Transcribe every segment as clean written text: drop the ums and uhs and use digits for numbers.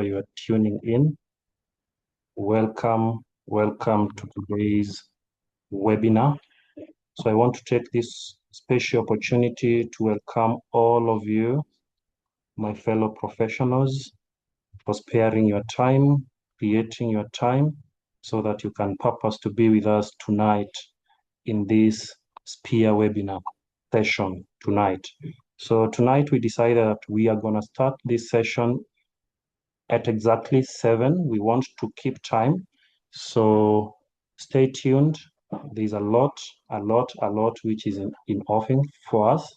you are tuning in. Welcome to today's webinar. So I want to take this special opportunity to welcome all of you, my fellow professionals, for sparing your time, creating your time, so that you can purpose to be with us tonight in this SPEAR webinar session tonight. So tonight we decided that we are going to start this session at exactly 7. We want to keep time, so stay tuned. There's a lot which is in offering for us.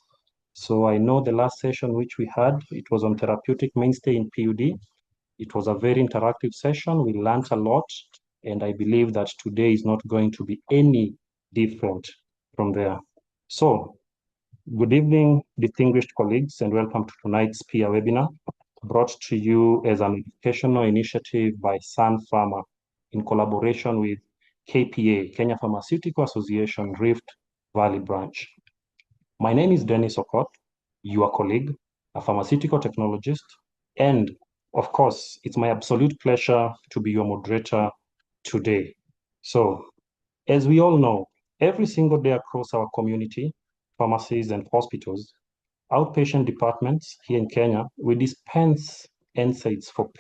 So I know the last session which we had, it was on therapeutic mainstay in PUD. It was a very interactive session. We learned a lot, and I believe that today is not going to be any different from there. So, good evening, distinguished colleagues, and welcome to tonight's PEER webinar, brought to you as an educational initiative by Sun Pharma in collaboration with KPA, Kenya Pharmaceutical Association, Rift Valley Branch. My name is Dennis Okoth, your colleague, a pharmaceutical technologist, and of course, it's my absolute pleasure to be your moderator today. So, as we all know, every single day across our community, pharmacies and hospitals, outpatient departments here in Kenya, we dispense NSAIDs for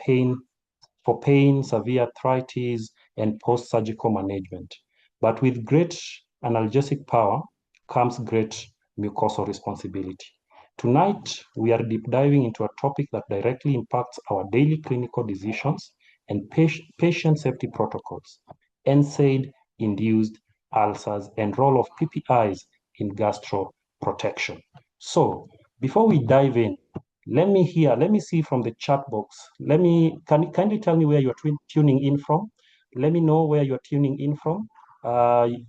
pain, severe arthritis, and post-surgical management. But with great analgesic power comes great mucosal responsibility. Tonight, we are deep diving into a topic that directly impacts our daily clinical decisions and patient safety protocols, NSAID induced ulcers and role of PPIs in gastroprotection. So, before we dive in, let me see from the chat box. Kindly tell me where you're tuning in from. Let me know where you're tuning in from.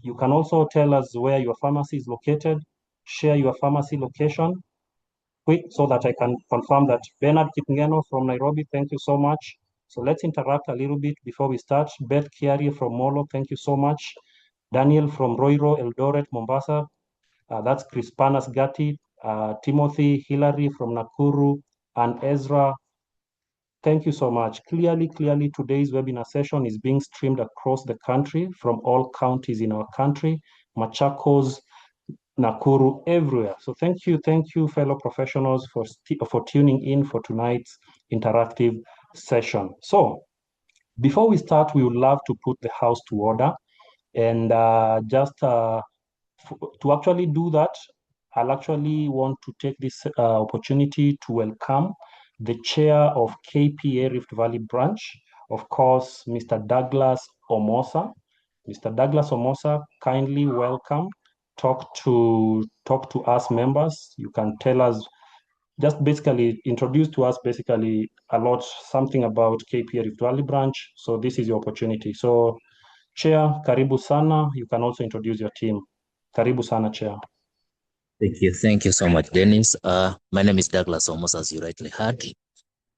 You can also tell us where your pharmacy is located. Share your pharmacy location quick so that I can confirm that. Bernard Kipngeno from Nairobi, thank you so much. So let's interact a little bit before we start. Beth Kiari from Molo, thank you so much. Daniel from Roiro, Eldoret, Mombasa. That's Crispanas Gatti, Timothy, Hilary from Nakuru, and Ezra. Thank you so much. Clearly, today's webinar session is being streamed across the country from all counties in our country, Machakos, Nakuru, everywhere. So thank you, fellow professionals, for tuning in for tonight's interactive session. So before we start, we would love to put the house to order. And to actually do that, I'll actually want to take this opportunity to welcome the chair of KPA Rift Valley Branch, of course, Mr. Douglas Omosa. Mr. Douglas Omosa, kindly welcome. Talk to us members. You can tell us, just basically introduce to us basically something about KPA Rift Valley Branch. So this is your opportunity. So Chair, karibu sana. You can also introduce your team. Karibu sana, Chair. Thank you so much, Dennis. My name is Douglas Omosa, as you rightly heard,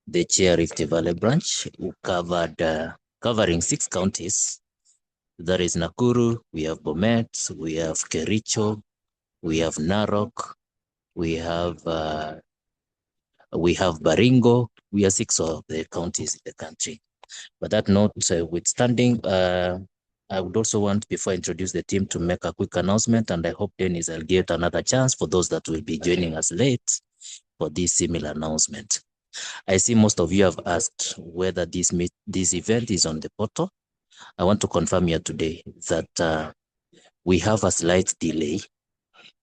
the Chair Rift Valley Branch, who covering 6 counties. That is Nakuru, we have Bomet, we have Kericho, we have Narok, we have Baringo. We are 6 of the counties in the country. But that notwithstanding, I would also want, before I introduce the team, to make a quick announcement, and I hope Dennis will get another chance for those that will be joining us late for this similar announcement. I see most of you have asked whether this event is on the portal. I want to confirm here today that we have a slight delay.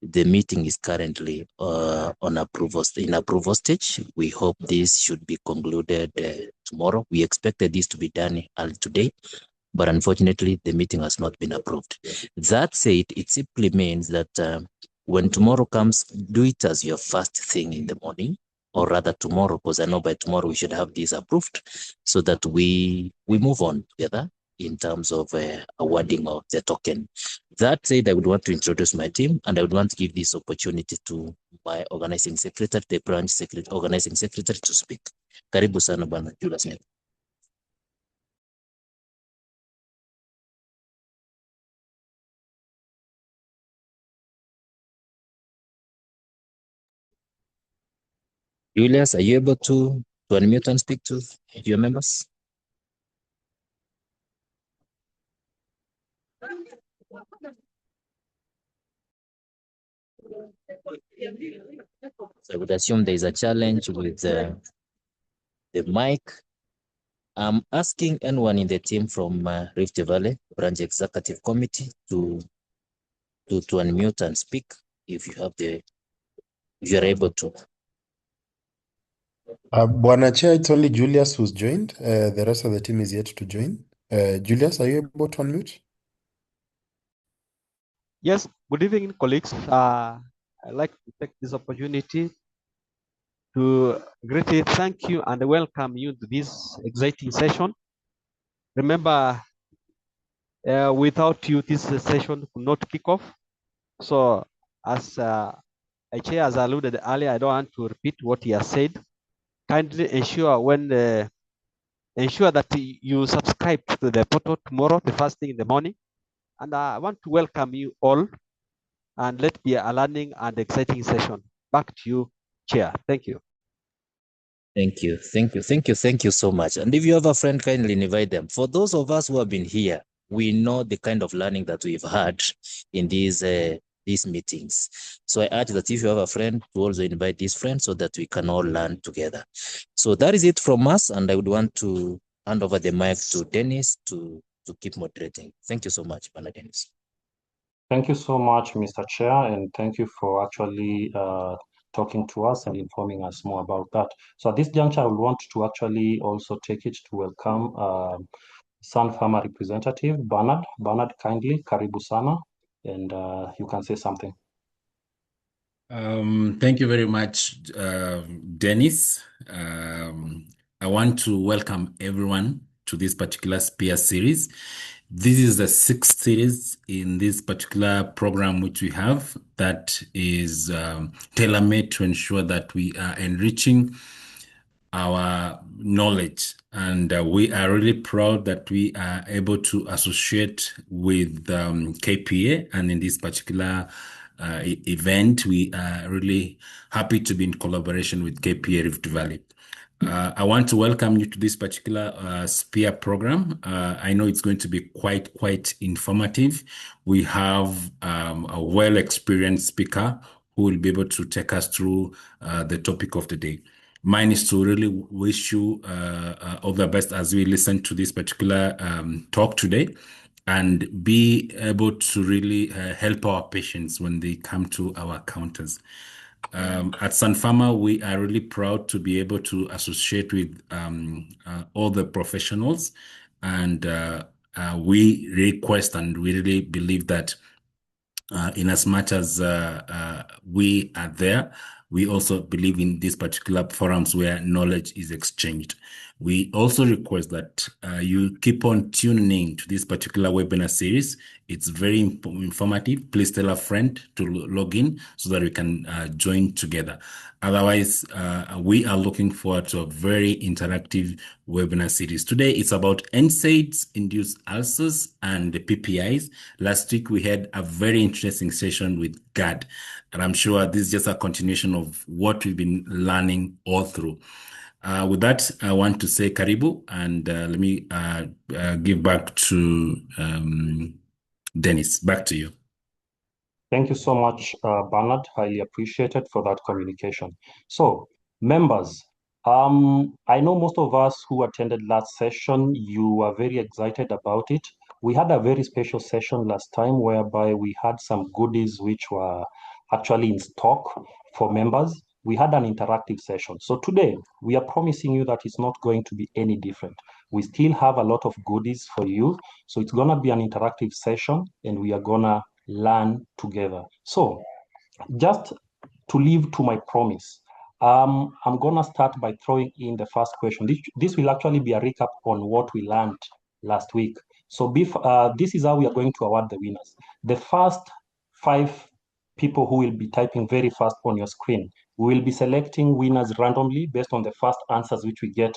The meeting is currently in approval stage. We hope this should be concluded tomorrow. We expected this to be done today, but unfortunately, the meeting has not been approved. That said, it simply means that when tomorrow comes, do it as your first thing in the morning, or rather tomorrow, because I know by tomorrow we should have this approved, so that we move on together in terms of awarding of the token. That said, I would want to introduce my team, and I would want to give this opportunity to my organizing secretary, the branch organizing secretary, to speak. Karibu sana bwana Julius. Julius, are you able to unmute and speak to your members. So I would assume there is a challenge with the mic. I'm asking anyone in the team from Rift Valley Branch Executive Committee to unmute and speak if you're able to. Bwana Chair, it's only Julius who's joined. The rest of the team is yet to join. Julius, are you able to unmute? Yes, good evening, colleagues. I'd like to take this opportunity to greatly thank you and welcome you to this exciting session. Remember, without you, this session could not kick off. So, as a chair has alluded earlier, I don't want to repeat what he has said. Kindly ensure that you subscribe to the portal tomorrow, the first thing in the morning. And I want to welcome you all, and let be a learning and exciting session. Back to you, Chair. Thank you. Thank you so much. And if you have a friend, kindly invite them. For those of us who have been here, we know the kind of learning that we've had in these meetings. So I urge that if you have a friend, to also invite this friend so that we can all learn together. So that is it from us, and I would want to hand over the mic to Dennis to keep moderating. Thank you so much, Bana Dennis. Thank you so much, Mr. Chair, and thank you for actually talking to us and informing us more about that. So at this juncture, I would want to actually also take it to welcome Sun Farmer representative, Bernard. Bernard, kindly, karibu sana, and you can say something. Thank you very much, Dennis. I want to welcome everyone to this particular SPEAR series. This is the 6th series in this particular program which we have that is tailor-made to ensure that we are enriching our knowledge, and we are really proud that we are able to associate with KPA, and in this particular event we are really happy to be in collaboration with KPA Rift Valley. I want to welcome you to this particular SPEAR program. I know it's going to be quite informative. We have a well-experienced speaker who will be able to take us through the topic of the day. Mine is to really wish you all the best as we listen to this particular talk today, and be able to really help our patients when they come to our counters. At Sun Farmer, we are really proud to be able to associate with all the professionals, and we request and we really believe that in as much as we are there, we also believe in these particular forums where knowledge is exchanged. We also request that you keep on tuning to this particular webinar series. It's very informative. Please tell a friend to log in so that we can join together. Otherwise, we are looking forward to a very interactive webinar series. Today, it's about NSAIDs induced ulcers and the PPIs. Last week, we had a very interesting session with GAD, and I'm sure this is just a continuation of what we've been learning all through. With that, I want to say karibu, and let me give back to Dennis. Back to you. Thank you so much, Bernard. Highly appreciated for that communication. So, members, I know most of us who attended last session, you were very excited about it. We had a very special session last time whereby we had some goodies which were actually in stock for members. We had an interactive session. So today, we are promising you that it's not going to be any different. We still have a lot of goodies for you. So it's going to be an interactive session, and we are going to learn together. So just to live to my promise, I'm going to start by throwing in the first question. This will actually be a recap on what we learned last week. So this is how we are going to award the winners. The first 5 people who will be typing very fast on your screen, we will be selecting winners randomly based on the first answers which we get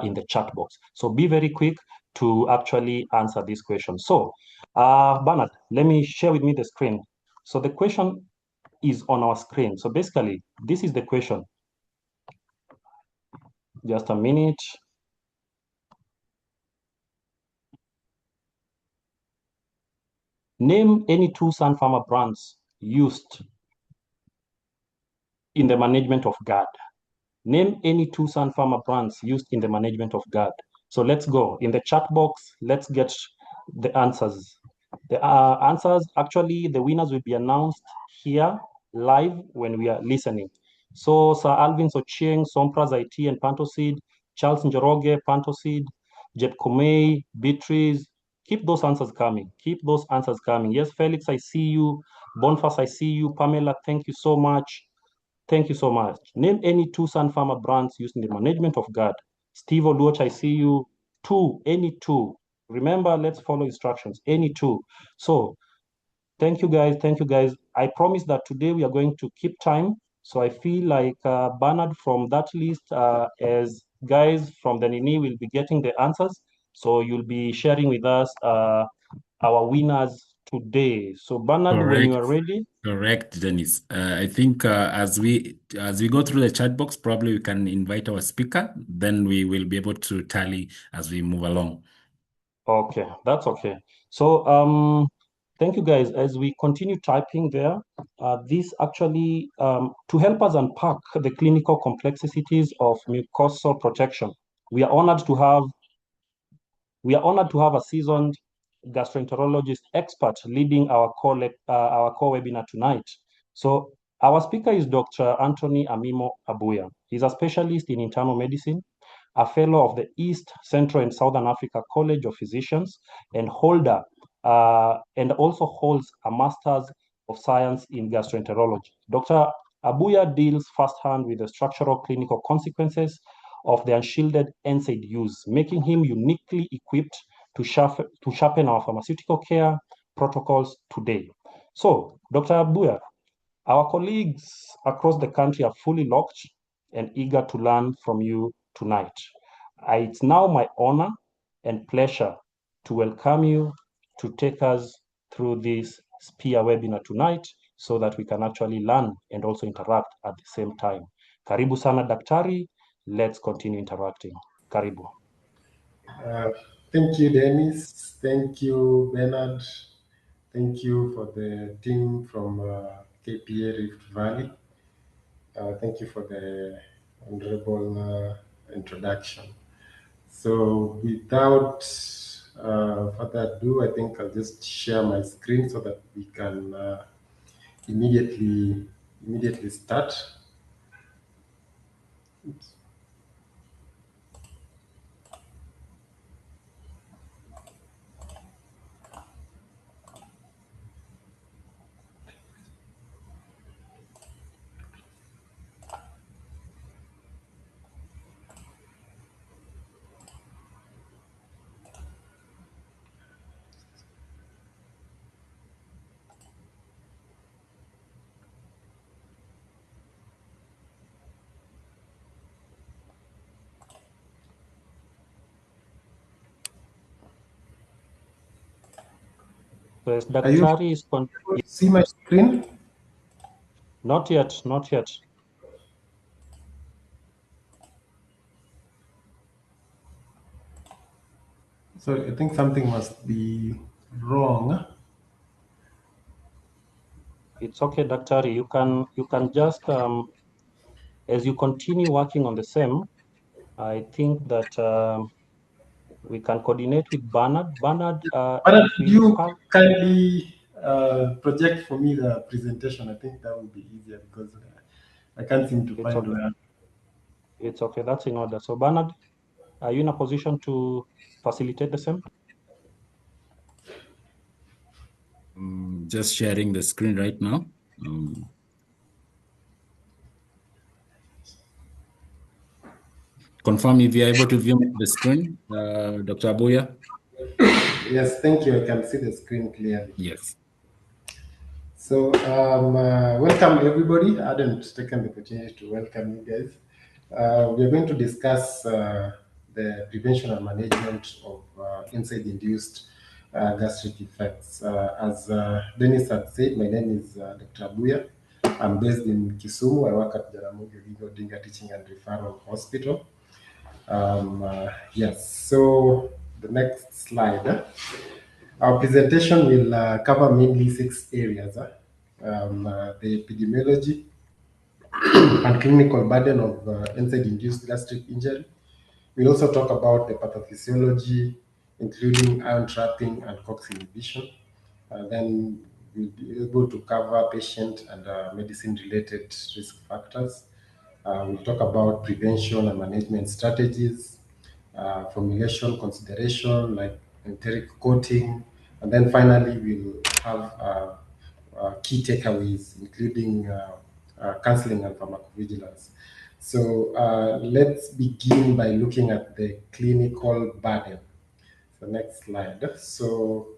in the chat box. So be very quick to actually answer this question. So Bernard, let me share with me the screen. So the question is on our screen. So basically, this is the question. Just a minute. Name any two Sun Pharma brands used in the management of GAD. Name any two Sun Pharma brands used in the management of GAD. So let's go. In the chat box, let's get the answers. The answers, actually, the winners will be announced here live when we are listening. So Sir Alvin Sochieng, Sompras IT and Pantosid, Charles Njoroge, Pantosid, Jet Komei, Beatrice, keep those answers coming. Keep those answers coming. Yes, Felix, I see you. Boniface, I see you. Pamela, thank you so much. Thank you so much. Name any two Sun Pharma brands used in the management of GAD. Steve Oluoch, I see you. Two, any two. Remember, let's follow instructions. Any two. So thank you guys. Thank you guys. I promise that today we are going to keep time. So I feel like Bernard from that list, as guys from the Nini will be getting the answers. So you'll be sharing with us our winners today. So Bernard, when you are ready. Correct, Dennis. I think as we go through the chat box, probably we can invite our speaker. Then we will be able to tally as we move along. Okay, that's okay. So thank you guys. As we continue typing there, this actually to help us unpack the clinical complexities of mucosal protection. We are honored to have a seasoned gastroenterologist expert leading our core webinar tonight. So our speaker is Dr. Anthony Amimo Abuya. He's a specialist in internal medicine, a fellow of the East, Central, and Southern Africa College of Physicians, and also holds a Master's of Science in Gastroenterology. Dr. Abuya deals firsthand with the structural clinical consequences of the unshielded NSAID use, making him uniquely equipped to sharpen our pharmaceutical care protocols today. So, Dr. Abuya, our colleagues across the country are fully locked and eager to learn from you tonight. It's now my honor and pleasure to welcome you to take us through this SPEAR webinar tonight so that we can actually learn and also interact at the same time. Karibu sana daktari. Let's continue interacting. Karibu. Thank you, Dennis. Thank you, Bernard. Thank you for the team from KPA Rift Valley. Thank you for the honorable introduction. So without further ado, I think I'll just share my screen so that we can immediately start. Oops. Yes, Are you daktari is able to see my screen? not yet, not yet. So I think something must be wrong. It's okay, daktari. You can just as you continue working on the same, I think that we can coordinate with Bernard. Bernard, But if could we you have, kindly project for me the presentation? I think that would be easier because I can't seem to it's find okay. where. It's okay. That's in order. So Bernard, are you in a position to facilitate the same? Just sharing the screen right now. Confirm if you're able to view the screen, Dr. Abuya. Yes, thank you. I can see the screen clearly. Yes. So welcome everybody. I hadn't taken the opportunity to welcome you guys. We're going to discuss the prevention and management of NSAID induced gastric effects. As Dennis had said, my name is Dr. Abuya. I'm based in Kisumu. I work at Jaramogi Oginga Odinga Teaching and Referral Hospital. Yes, so the next slide. Our presentation will cover mainly 6 areas. The epidemiology and clinical burden of NSAID-induced gastric injury. We'll also talk about the pathophysiology, including ion trapping and COX inhibition. Then we'll be able to cover patient and medicine-related risk factors. We'll talk about prevention and management strategies, formulation consideration like enteric coating, and then finally we'll have key takeaways, including counseling and pharmacovigilance. So let's begin by looking at the clinical burden. So next slide. So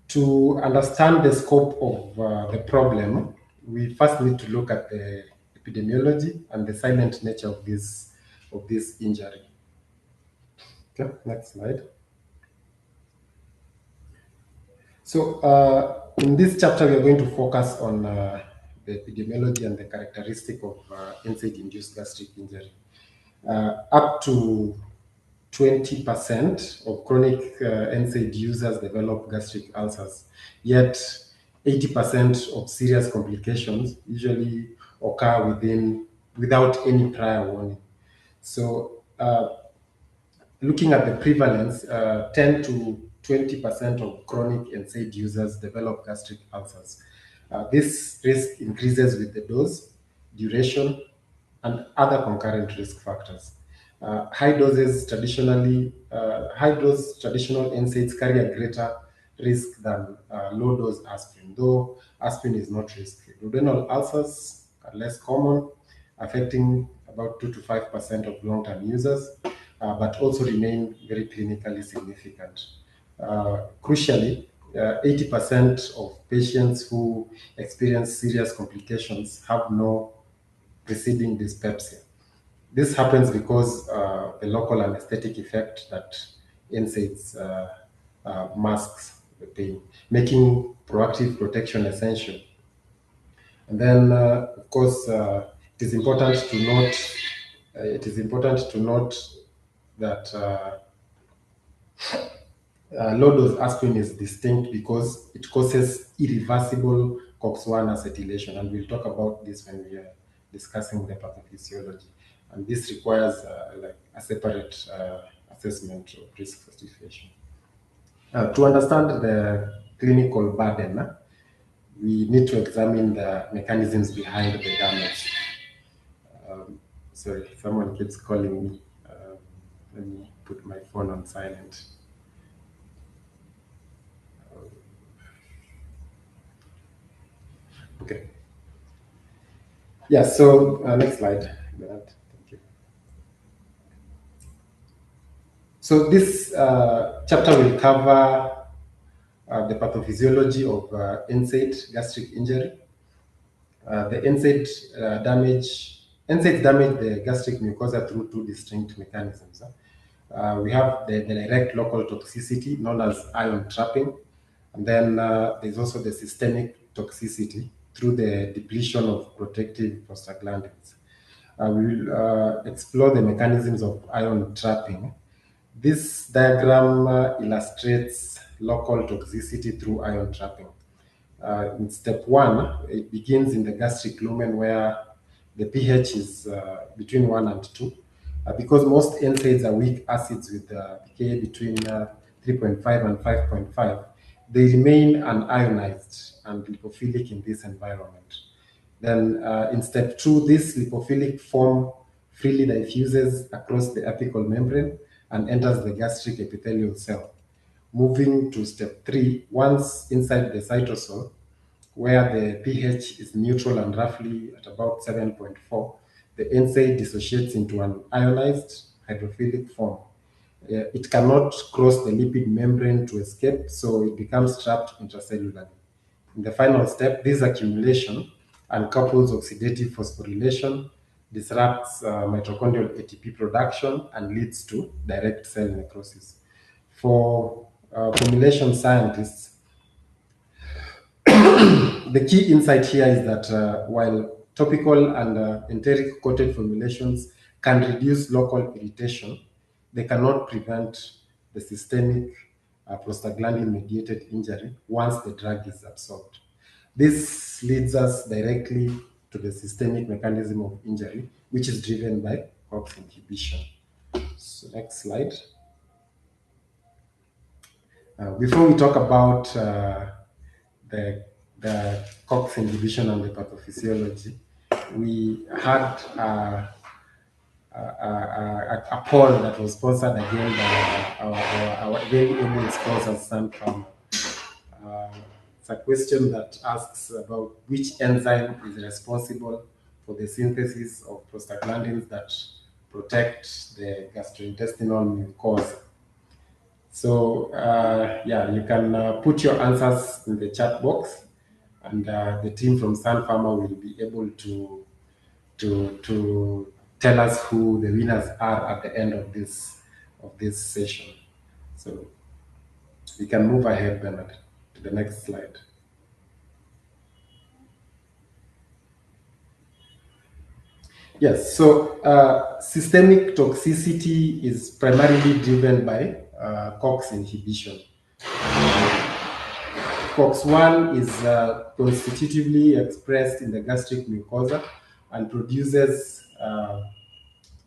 to understand the scope of the problem, we first need to look at the epidemiology and the silent nature of this injury. Okay, next slide. So in this chapter, we are going to focus on the epidemiology and the characteristic of NSAID-induced gastric injury. Up to 20% of chronic NSAID users develop gastric ulcers, yet 80% of serious complications usually occur without any prior warning. So looking at the prevalence, 10 to 20% of chronic NSAID users develop gastric ulcers. This risk increases with the dose, duration, and other concurrent risk factors. High dose traditional NSAIDs carry a greater risk than low dose aspirin, though aspirin is not risky. Duodenal ulcers are less common, affecting about 2 to 5% of long-term users, but also remain very clinically significant. Crucially, 80% of patients who experience serious complications have no preceding dyspepsia. This happens because the local anesthetic effect that NSAIDs masks the pain, making proactive protection essential. And then, of course, it is important to note that low-dose aspirin is distinct because it causes irreversible COX-1 acetylation, and we'll talk about this when we are discussing the pathophysiology. And this requires like a separate assessment of risk stratification. To understand the clinical burden, we need to examine the mechanisms behind the damage. Sorry, someone keeps calling me. Let me put my phone on silent. Okay. Yeah, so next slide. Thank you. So this chapter will cover the pathophysiology of NSAID gastric injury. The NSAIDs damage the gastric mucosa through 2 distinct mechanisms. We have the direct local toxicity known as ion trapping, and then there's also the systemic toxicity through the depletion of protective prostaglandins. We will explore the mechanisms of ion trapping. This diagram illustrates local toxicity through ion trapping. In step 1, it begins in the gastric lumen where the pH is between 1 and 2. Because most NSAIDs are weak acids with pKa between 3.5 and 5.5, they remain unionized and lipophilic in this environment. Then in step 2, this lipophilic form freely diffuses across the apical membrane and enters the gastric epithelial cell. Moving to step 3, once inside the cytosol, where the pH is neutral and roughly at about 7.4, the NSAID dissociates into an ionized hydrophilic form. It cannot cross the lipid membrane to escape, so it becomes trapped intracellularly. In the final step, this accumulation uncouples oxidative phosphorylation, disrupts mitochondrial ATP production, and leads to direct cell necrosis. For formulation scientists, the key insight here is that while topical and enteric coated formulations can reduce local irritation, they cannot prevent the systemic prostaglandin-mediated injury once the drug is absorbed. This leads us directly to the systemic mechanism of injury, which is driven by COX inhibition. So next slide. Before we talk about the COX inhibition and the pathophysiology, we had a poll that was sponsored again by our very able sponsor, Sun Pharma. It's a question that asks about which enzyme is responsible for the synthesis of prostaglandins that protect the gastrointestinal mucosa. So yeah, you can put your answers in the chat box, and the team from Sun Pharma will be able to tell us who the winners are at the end of this session. So we can move ahead, Bernard, to the next slide. Yes, so systemic toxicity is primarily driven by COX inhibition. COX-1 is constitutively expressed in the gastric mucosa and produces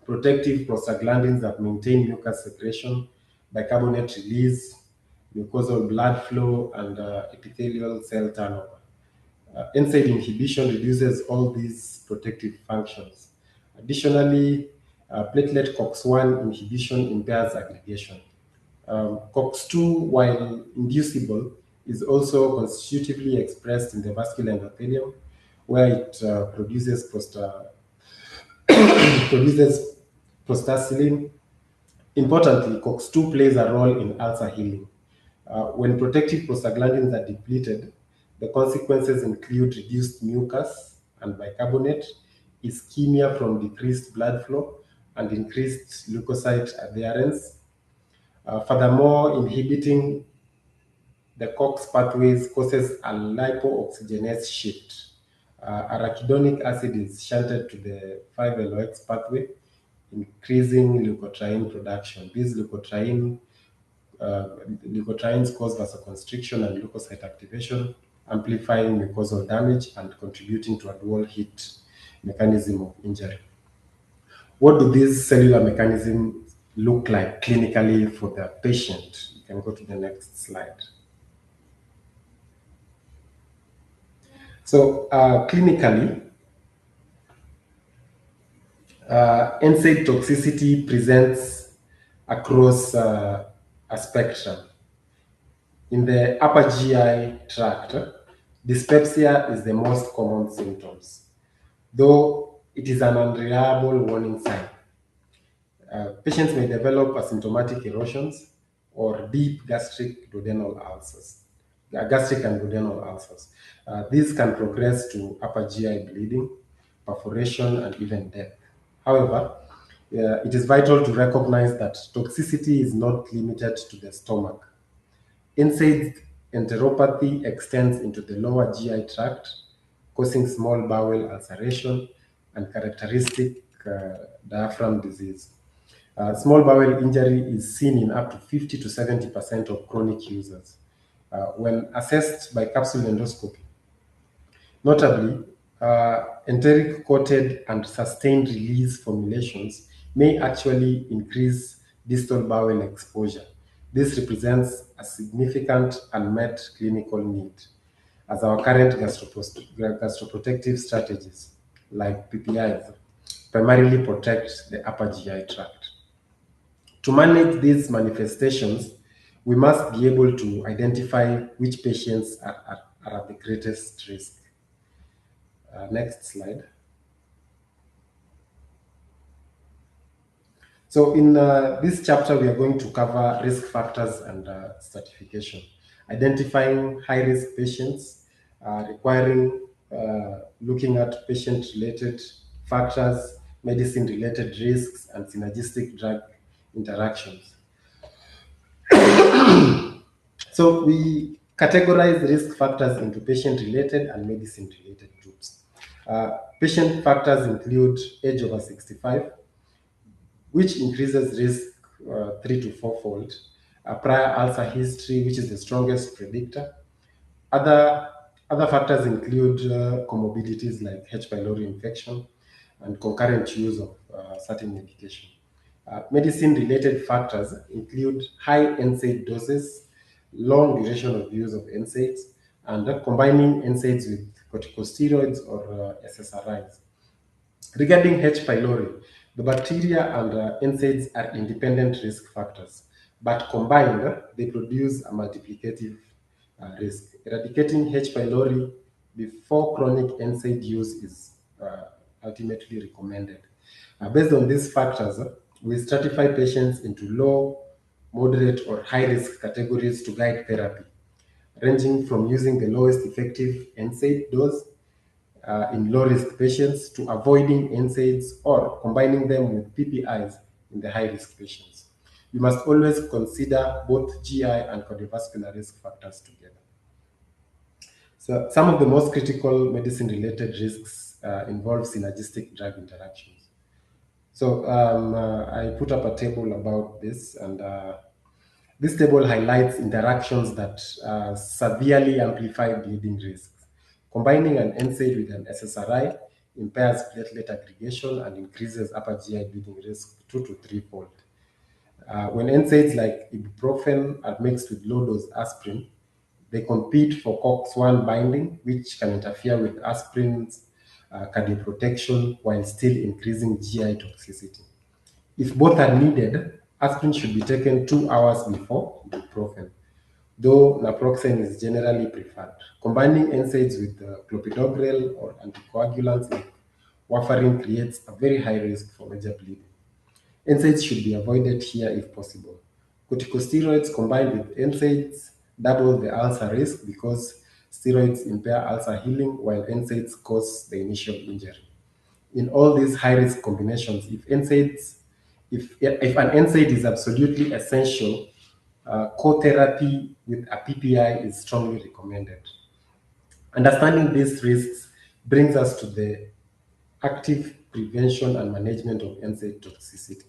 protective prostaglandins that maintain mucus secretion, bicarbonate release, mucosal blood flow, and epithelial cell turnover. NSAID inhibition reduces all these protective functions. Additionally, platelet COX-1 inhibition impairs aggregation. COX-2, while inducible, is also constitutively expressed in the vascular endothelium, where it produces prostacylin. Importantly, COX-2 plays a role in ulcer healing. When protective prostaglandins are depleted, the consequences include reduced mucus and bicarbonate, ischemia from decreased blood flow, and increased leukocyte adherence. Furthermore, inhibiting the COX pathways causes a lipooxygenase shift. Arachidonic acid is shunted to the 5-LOX pathway, increasing leukotriene production. These leukotrienes cause vasoconstriction and leukocyte activation, amplifying mucosal damage and contributing to a dual hit mechanism of injury. What do these cellular mechanisms look like clinically for the patient? You can go to the next slide. So clinically, NSAID toxicity presents across a spectrum. In the upper GI tract, dyspepsia is the most common symptoms, though it is an unreliable warning sign. Patients may develop asymptomatic erosions or deep gastric and duodenal ulcers. These can progress to upper GI bleeding, perforation, and even death. However, it is vital to recognize that toxicity is not limited to the stomach. NSAID enteropathy extends into the lower GI tract, causing small bowel ulceration and characteristic diaphragm disease. Small bowel injury is seen in up to 50 to 70% of chronic users. When assessed by capsule endoscopy, notably, enteric-coated and sustained release formulations may actually increase distal bowel exposure. This represents a significant unmet clinical need, as our current gastroprotective strategies, like PPIs, primarily protect the upper GI tract. To manage these manifestations, we must be able to identify which patients are at the greatest risk. Next slide. So in this chapter, we are going to cover risk factors and stratification, identifying high-risk patients, requiring looking at patient-related factors, medicine-related risks, and synergistic drug interactions. So we categorize risk factors into patient-related and medicine-related groups. Patient factors include age over 65, which increases risk 3 to 4-fold. A prior ulcer history, which is the strongest predictor. Other, other factors include comorbidities like H. pylori infection and concurrent use of certain medication. Medicine-related factors include high NSAID doses, long duration of use of NSAIDs, and combining NSAIDs with corticosteroids or SSRIs. Regarding H. pylori, the bacteria and NSAIDs are independent risk factors, but combined, they produce a multiplicative risk. Eradicating H. pylori before chronic NSAID use is ultimately recommended. Based on these factors, we stratify patients into low, moderate, or high risk categories to guide therapy, ranging from using the lowest effective NSAID dose in low-risk patients to avoiding NSAIDs or combining them with PPIs in the high-risk patients. You must always consider both GI and cardiovascular risk factors together. So some of the most critical medicine-related risks involve synergistic drug interactions. So I put up a table about this, and this table highlights interactions that severely amplify bleeding risks. Combining an NSAID with an SSRI impairs platelet aggregation and increases upper GI bleeding risk 2 to 3-fold. When NSAIDs like ibuprofen are mixed with low-dose aspirin, they compete for COX-1 binding, which can interfere with aspirin's cardioprotection while still increasing GI toxicity. If both are needed, aspirin should be taken 2 hours before ibuprofen, though naproxen is generally preferred. Combining NSAIDs with clopidogrel or anticoagulants like warfarin creates a very high risk for major bleeding. NSAIDs should be avoided here if possible. Corticosteroids combined with NSAIDs double the ulcer risk because steroids impair ulcer healing while NSAIDs cause the initial injury. In all these high-risk combinations, if an NSAID is absolutely essential, co-therapy with a PPI is strongly recommended. Understanding these risks brings us to the active prevention and management of NSAID toxicity.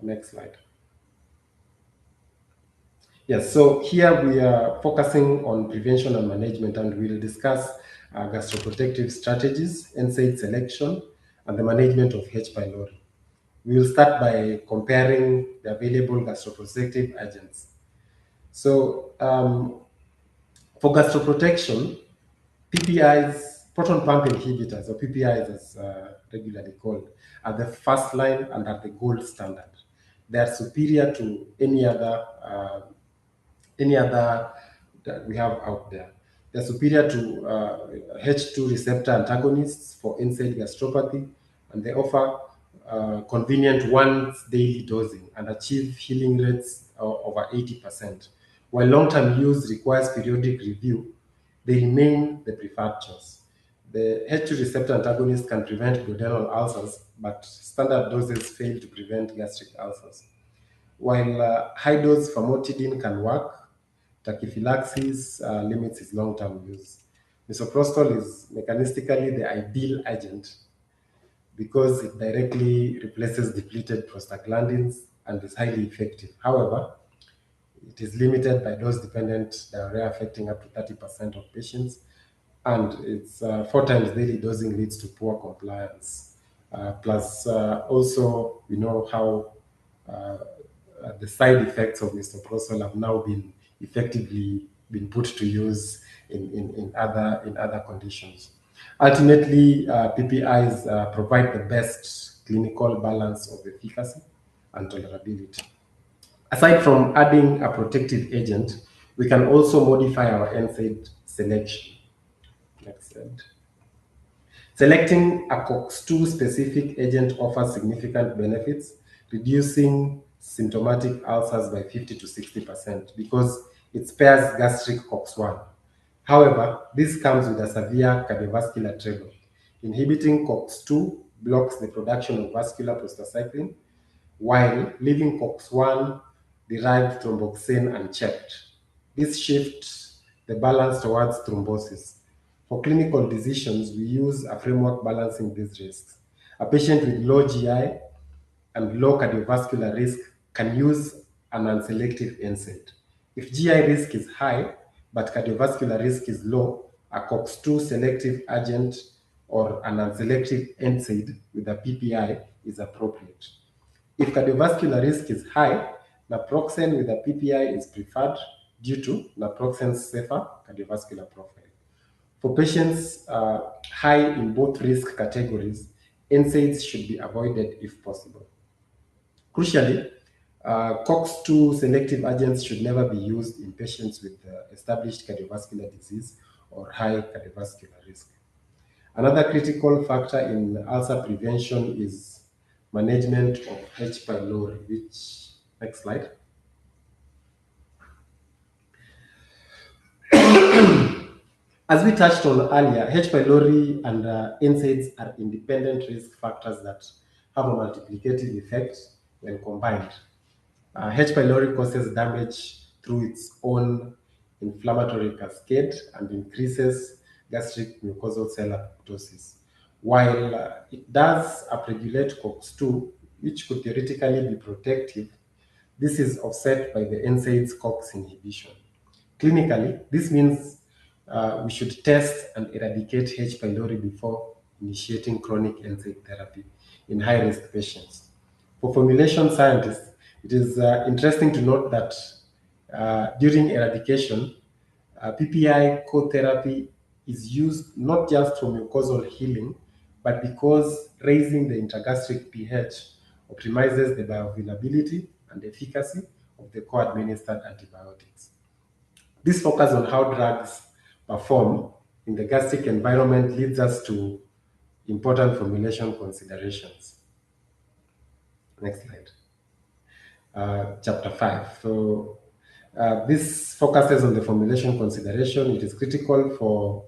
Next slide. Yes, so here we are focusing on prevention and management, and we'll discuss gastroprotective strategies, NSAID selection, and the management of H. pylori. We will start by comparing the available gastroprotective agents. So for gastroprotection, PPIs, proton pump inhibitors, or PPIs as regularly called, are the first line and are the gold standard. They are superior to any other that we have out there. They're superior to H2 receptor antagonists for NSAID gastropathy, and they offer convenient once daily dosing and achieve healing rates over 80%. While long-term use requires periodic review, they remain the preferred choice. The H2 receptor antagonists can prevent duodenal ulcers, but standard doses fail to prevent gastric ulcers. While high-dose famotidine can work, tachyphylaxis limits its long-term use. Misoprostol is mechanistically the ideal agent because it directly replaces depleted prostaglandins and is highly effective. However, it is limited by dose-dependent diarrhea affecting up to 30% of patients, and it's 4 times daily dosing leads to poor compliance. Plus, also, we know how the side effects of misoprostol have now been effectively been put to use in other conditions. Ultimately, PPIs provide the best clinical balance of efficacy and tolerability. Aside from adding a protective agent, we can also modify our NSAID selection. Next slide. Selecting a COX-2 specific agent offers significant benefits, reducing symptomatic ulcers by 50 to 60% because it spares gastric COX-1. However, this comes with a severe cardiovascular trade-off. Inhibiting COX-2 blocks the production of vascular prostacyclin, while leaving COX-1 derived thromboxane unchecked. This shifts the balance towards thrombosis. For clinical decisions, we use a framework balancing these risks. A patient with low GI and low cardiovascular risk can use an unselective NSAID. If GI risk is high, but cardiovascular risk is low, a COX-2 selective agent or an unselective NSAID with a PPI is appropriate. If cardiovascular risk is high, naproxen with a PPI is preferred due to naproxen's safer cardiovascular profile. For patients high in both risk categories, NSAIDs should be avoided if possible. Crucially, COX-2 selective agents should never be used in patients with established cardiovascular disease or high cardiovascular risk. Another critical factor in ulcer prevention is management of H. pylori, which, next slide. As we touched on earlier, H. pylori and NSAIDs are independent risk factors that have a multiplicative effect when combined. H. pylori causes damage through its own inflammatory cascade and increases gastric mucosal cell apoptosis, while it does upregulate COX-2, which could theoretically be protective. This is offset by the NSAID's COX inhibition. Clinically, this means we should test and eradicate H. pylori before initiating chronic NSAID therapy in high-risk patients. For formulation scientists, it is interesting to note that during eradication, PPI co-therapy is used not just for mucosal healing, but because raising the intergastric pH optimizes the bioavailability and efficacy of the co-administered antibiotics. This focus on how drugs perform in the gastric environment leads us to important formulation considerations. Next slide. Chapter 5. So this focuses on the formulation consideration. It is critical for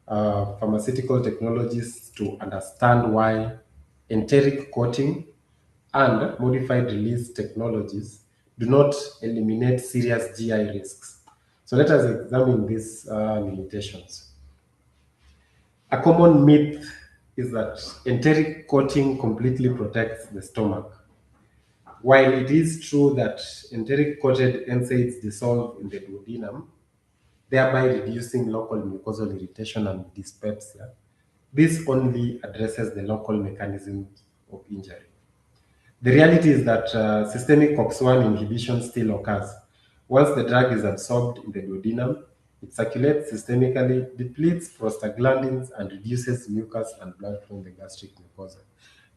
pharmaceutical technologists to understand why enteric coating and modified release technologies do not eliminate serious GI risks. So let us examine these limitations. A common myth is that enteric coating completely protects the stomach. While it is true that enteric coated NSAIDs dissolve in the duodenum, thereby reducing local mucosal irritation and dyspepsia, this only addresses the local mechanisms of injury. The reality is that systemic COX-1 inhibition still occurs. Once the drug is absorbed in the duodenum, it circulates systemically, depletes prostaglandins, and reduces mucus and blood flow in the gastric mucosa.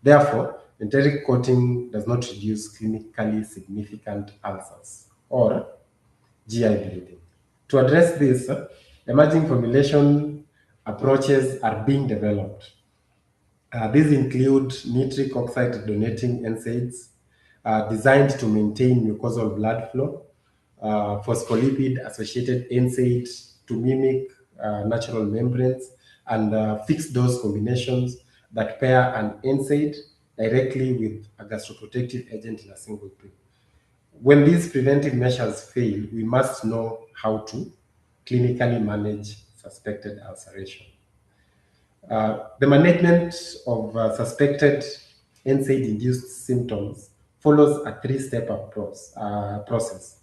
Therefore, enteric coating does not reduce clinically significant ulcers or GI bleeding. To address this, emerging formulation approaches are being developed. These include nitric oxide donating NSAIDs designed to maintain mucosal blood flow, phospholipid-associated NSAIDs to mimic natural membranes, and fixed dose combinations that pair an NSAID directly with a gastroprotective agent in a single pill. When these preventive measures fail, we must know how to clinically manage suspected ulceration. The management of suspected NSAID-induced symptoms follows a three-step process.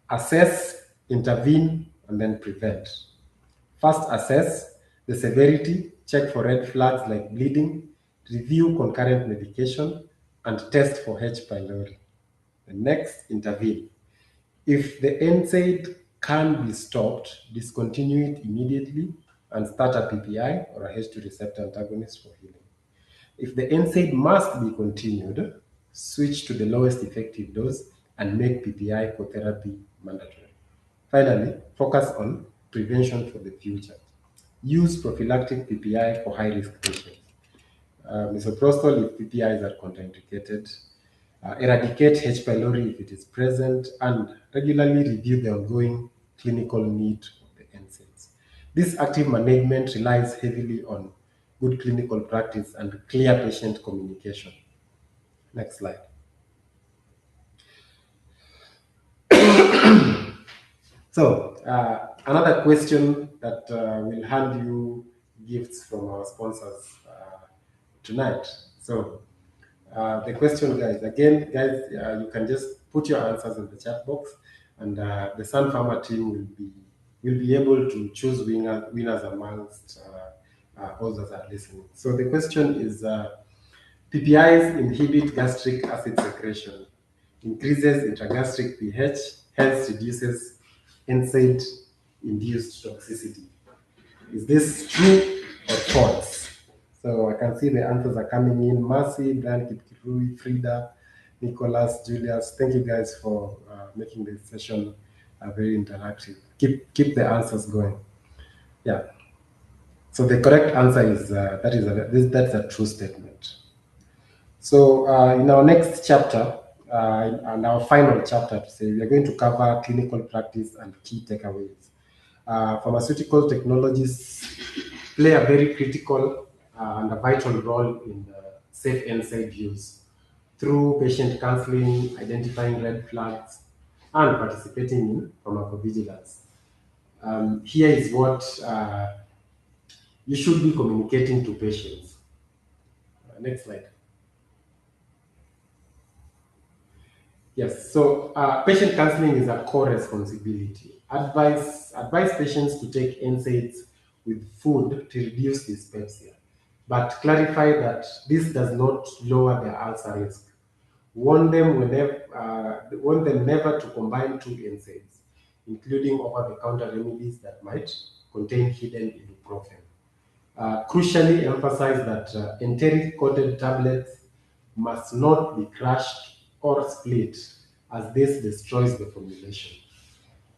Assess, intervene, and then prevent. First, assess the severity, check for red flags like bleeding, review concurrent medication, and test for H. pylori. And next, intervene. If the NSAID can be stopped, discontinue it immediately and start a PPI or a H2 receptor antagonist for healing. If the NSAID must be continued, switch to the lowest effective dose and make PPI co-therapy mandatory. Finally, focus on prevention for the future. Use prophylactic PPI for high-risk patients. Misoprostol if PPIs are contraindicated. Eradicate H. pylori if it is present, and regularly review the ongoing clinical need of the NSAIDs. This active management relies heavily on good clinical practice and clear patient communication. Next slide. So, another question that will hand you gifts from our sponsors tonight. So, The question, guys, again, guys, you can just put your answers in the chat box, and the Sun Farmer team will be able to choose winners amongst all that are listening. So the question is, PPIs inhibit gastric acid secretion, increases intragastric pH, hence reduces NSAID induced toxicity. Is this true or false? So I can see the answers are coming in. Mercy, Brian, Kipkirui, Frida, Nicholas, Julius. Thank you guys for making this session very interactive. Keep the answers going. Yeah. So the correct answer is that's a true statement. So in our next chapter, and our final chapter to say, we are going to cover clinical practice and key takeaways. Pharmaceutical technologies play a very critical and a vital role in safe NSAID use through patient counseling, identifying red flags, and participating in pharmacovigilance. Here is what you should be communicating to patients. Next slide. Yes, so patient counseling is a core responsibility. Advise patients to take NSAIDs with food to reduce dyspepsia, but clarify that this does not lower their ulcer risk. Warn them never to combine two NSAIDs, including over-the-counter remedies that might contain hidden ibuprofen. Crucially, emphasize that enteric-coated tablets must not be crushed or split, as this destroys the formulation.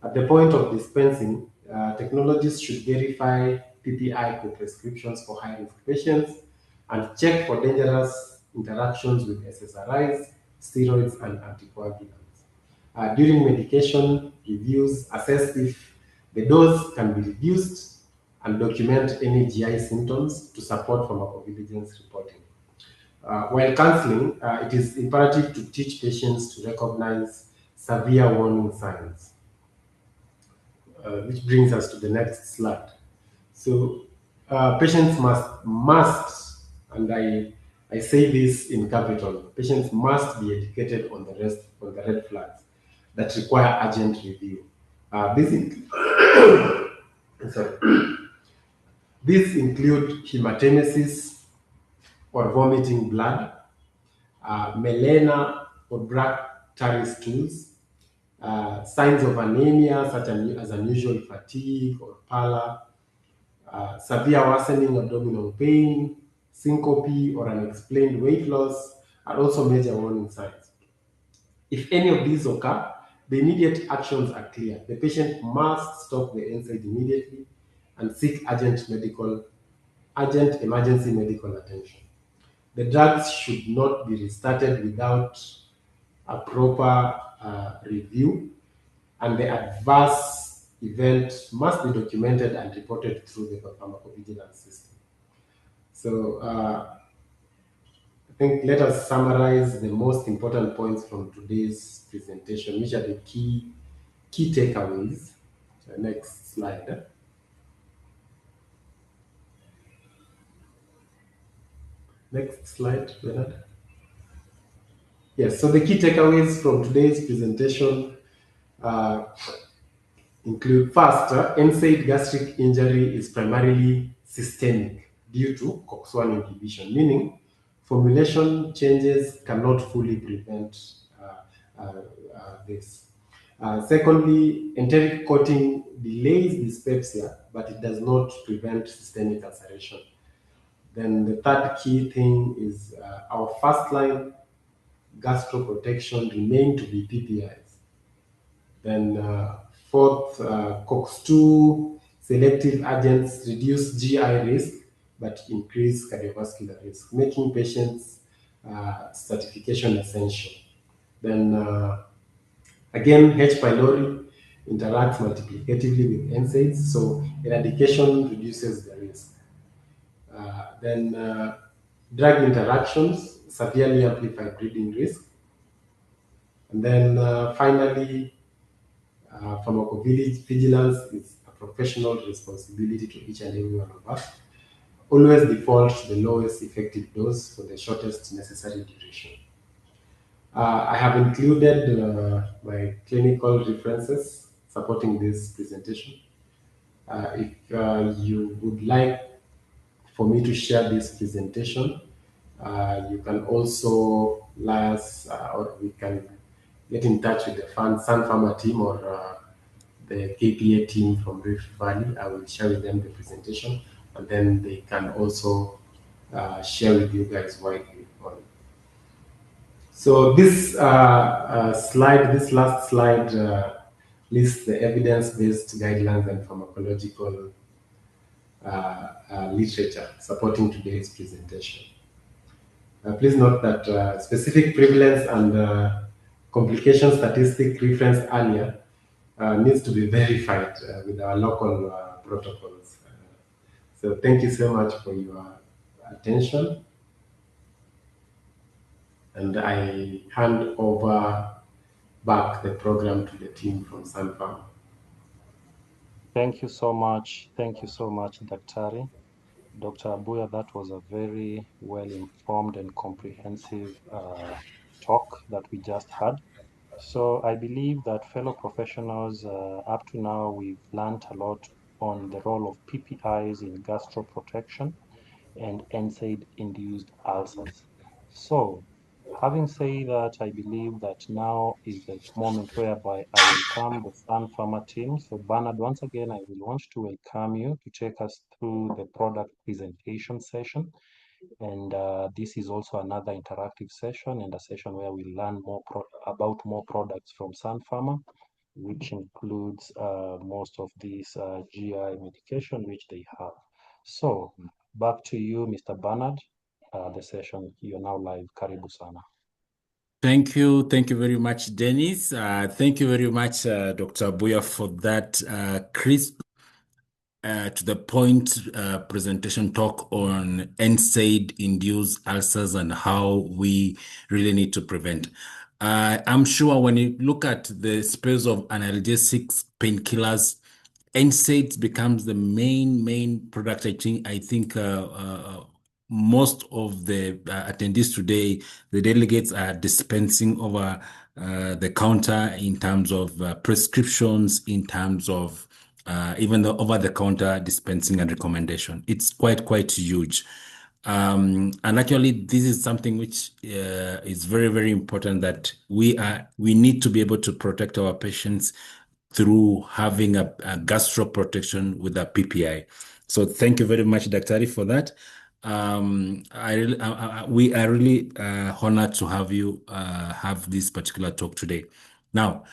At the point of dispensing, technologists should verify PPI co-prescriptions for high-risk patients and check for dangerous interactions with SSRIs, steroids, and anticoagulants. During medication reviews, assess if the dose can be reduced and document any GI symptoms to support pharmacovigilance reporting. While counseling, it is imperative to teach patients to recognize severe warning signs, which brings us to the next slide. So patients must, and I say this in capital, patients must be educated on the red flags that require urgent review. These include hematemesis or vomiting blood, melena or black tarry stools, signs of anemia such as unusual fatigue or pallor, severe worsening abdominal pain, syncope, or unexplained weight loss are also major warning signs. If any of these occur, the immediate actions are clear. The patient must stop the NSAID immediately and seek urgent emergency medical attention. The drugs should not be restarted without a proper review, and the adverse event must be documented and reported through the pharmacovigilance system. So I think let us summarize the most important points from today's presentation, which are the key takeaways. So next slide. Next slide, Bernard. Yes, so the key takeaways from today's presentation include, first, NSAID gastric injury is primarily systemic due to COX-1 inhibition, meaning formulation changes cannot fully prevent this. Secondly, enteric coating delays dyspepsia, but it does not prevent systemic ulceration. Then the third key thing is our first line gastroprotection remain to be PPIs. Then fourth, COX-2 selective agents reduce GI risk but increase cardiovascular risk, making patients certification essential. Then again, H. pylori interacts multiplicatively with NSAIDs, so eradication reduces the risk. Then drug interactions severely amplify bleeding risk. And then finally, pharmacovigilance is a professional responsibility to each and every one of us. always default to the lowest effective dose for the shortest necessary duration. I have included my clinical references supporting this presentation. If you would like for me to share this presentation, you can also liaise or we can get in touch with the Sun Pharma team or the KPA team from Rift Valley. I will share with them the presentation, and then they can also share with you guys widely on. So this slide, this last slide, lists the evidence-based guidelines and pharmacological literature supporting today's presentation. Please note that specific prevalence and complication statistic referenced earlier needs to be verified with our local protocols. So thank you so much for your attention. And I hand over back the program to the team from Sun Pharma. Thank you so much. Thank you so much, Dr. Abuya. That was a very well-informed and comprehensive talk that we just had. So I believe that fellow professionals, up to now, we've learned a lot on the role of PPIs in gastroprotection and NSAID induced ulcers. So having said that, I believe that now is the moment whereby I welcome the Sun Pharma team. So Bernard, once again, I will want to welcome you to take us through the product presentation session. And this is also another interactive session and a session where we learn more about more products from Sun Pharma, which includes most of these GI medication which they have. So back to you, Mr. Bernard. The session, you're now live. Karibu sana. Thank you. Thank you very much, Dennis. Thank you very much, Dr. Abuya, for that crisp, to the point presentation talk on NSAID induced ulcers and how we really need to prevent. I'm sure when you look at the space of analgesics, painkillers, NSAIDs becomes the main product. I think most of the attendees today, the delegates are dispensing over the counter in terms of prescriptions, in terms of even the over-the-counter dispensing and recommendation. It's quite huge. And actually, this is something which is very important, that we need to be able to protect our patients through having a gastroprotection with a PPI. So thank you very much, Dr. for that. We are really honored to have you have this particular talk today. Now,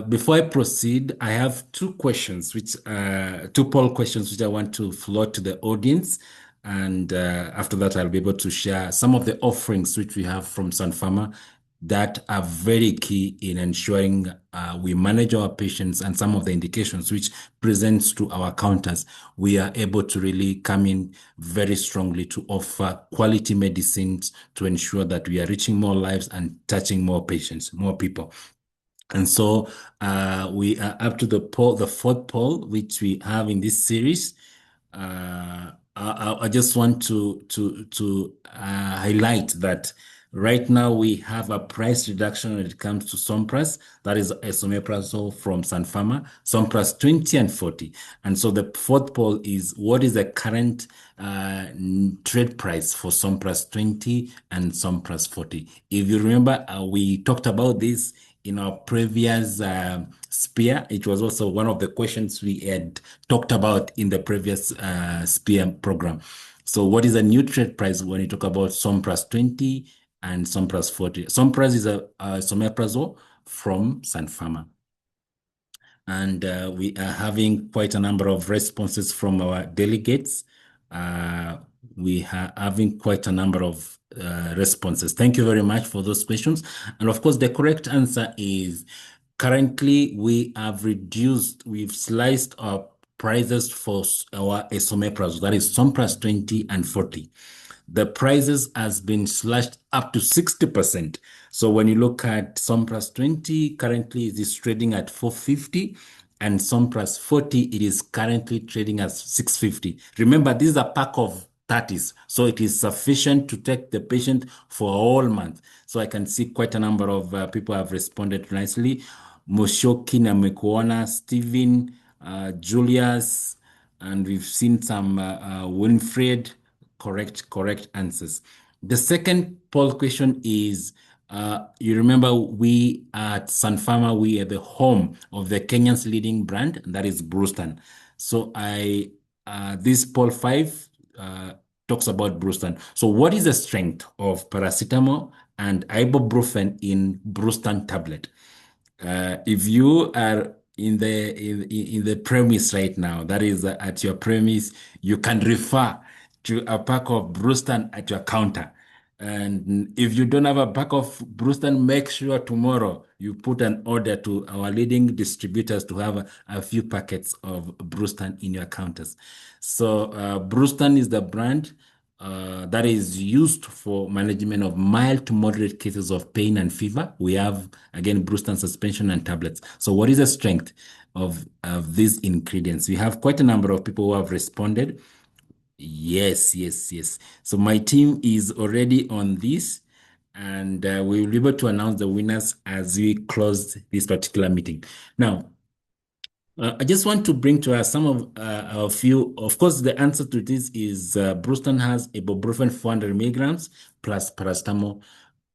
before I proceed, I have two questions, two poll questions, which I want to float to the audience. And after that, I'll be able to share some of the offerings which we have from Sun Pharma that are very key in ensuring we manage our patients, and some of the indications which presents to our counters, we are able to really come in very strongly to offer quality medicines to ensure that we are reaching more lives and touching more patients, more people. And so we are up to the fourth poll, which we have in this series. I just want to highlight that right now we have a price reduction when it comes to Sompras. That is esomeprazole from Sun Pharma, Sompras 20 and 40. And so the fourth poll is, what is the current trade price for Sompras 20 and Sompras 40? If you remember, we talked about this in our previous SPEAR. It was also one of the questions we had talked about in the previous SPEAR program. So what is the new trade price when you talk about Sompras 20 and Sompras 40? Sompras is a esomeprazole from Sun Pharma. And we are having quite a number of responses from our delegates. We are having quite a number of responses. Thank you very much for those questions. And of course, the correct answer is, currently we've sliced our prices for our esomeprazole, that is Sompras 20 and 40. The prices has been slashed up to 60%. So when you look at Sompras 20, currently it is trading at 450, and Sompras 40, it is currently trading at 650. Remember, this is a pack of 30s. So it is sufficient to take the patient for a whole month. So I can see quite a number of people have responded nicely. Moshoki Namekuona, Stephen, Julius, and we've seen some Winfred, correct answers. The second poll question is, you remember we at Sun Pharma, we are the home of the Kenyan's leading brand, and that is Brustan. So this poll 5 talks about Brustan. So what is the strength of paracetamol and ibuprofen in Brustan tablet? If you are in the premise right now, that is at your premise, you can refer to a pack of Brustan at your counter. And if you don't have a pack of Brustan, make sure tomorrow you put an order to our leading distributors to have a few packets of Brustan in your counters. So Brustan is the brand that is used for management of mild to moderate cases of pain and fever. We have, again, Brustan suspension and tablets. So what is the strength of these ingredients? We have quite a number of people who have responded. Yes. So my team is already on this, and we will be able to announce the winners as we close this particular meeting. Now, I just want to bring to us some of a few. Of course, the answer to this is Brustan has ibuprofen 400 milligrams plus paracetamol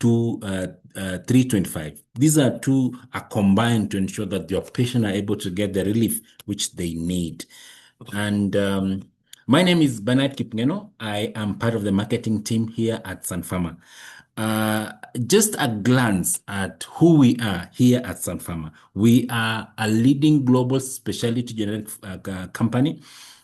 325. These two are combined to ensure that your patient are able to get the relief which they need. And my name is Bernard Kipngeno. I am part of the marketing team here at Sun Pharma. Just a glance at who we are here at Sun Pharma. We are a leading global specialty generic company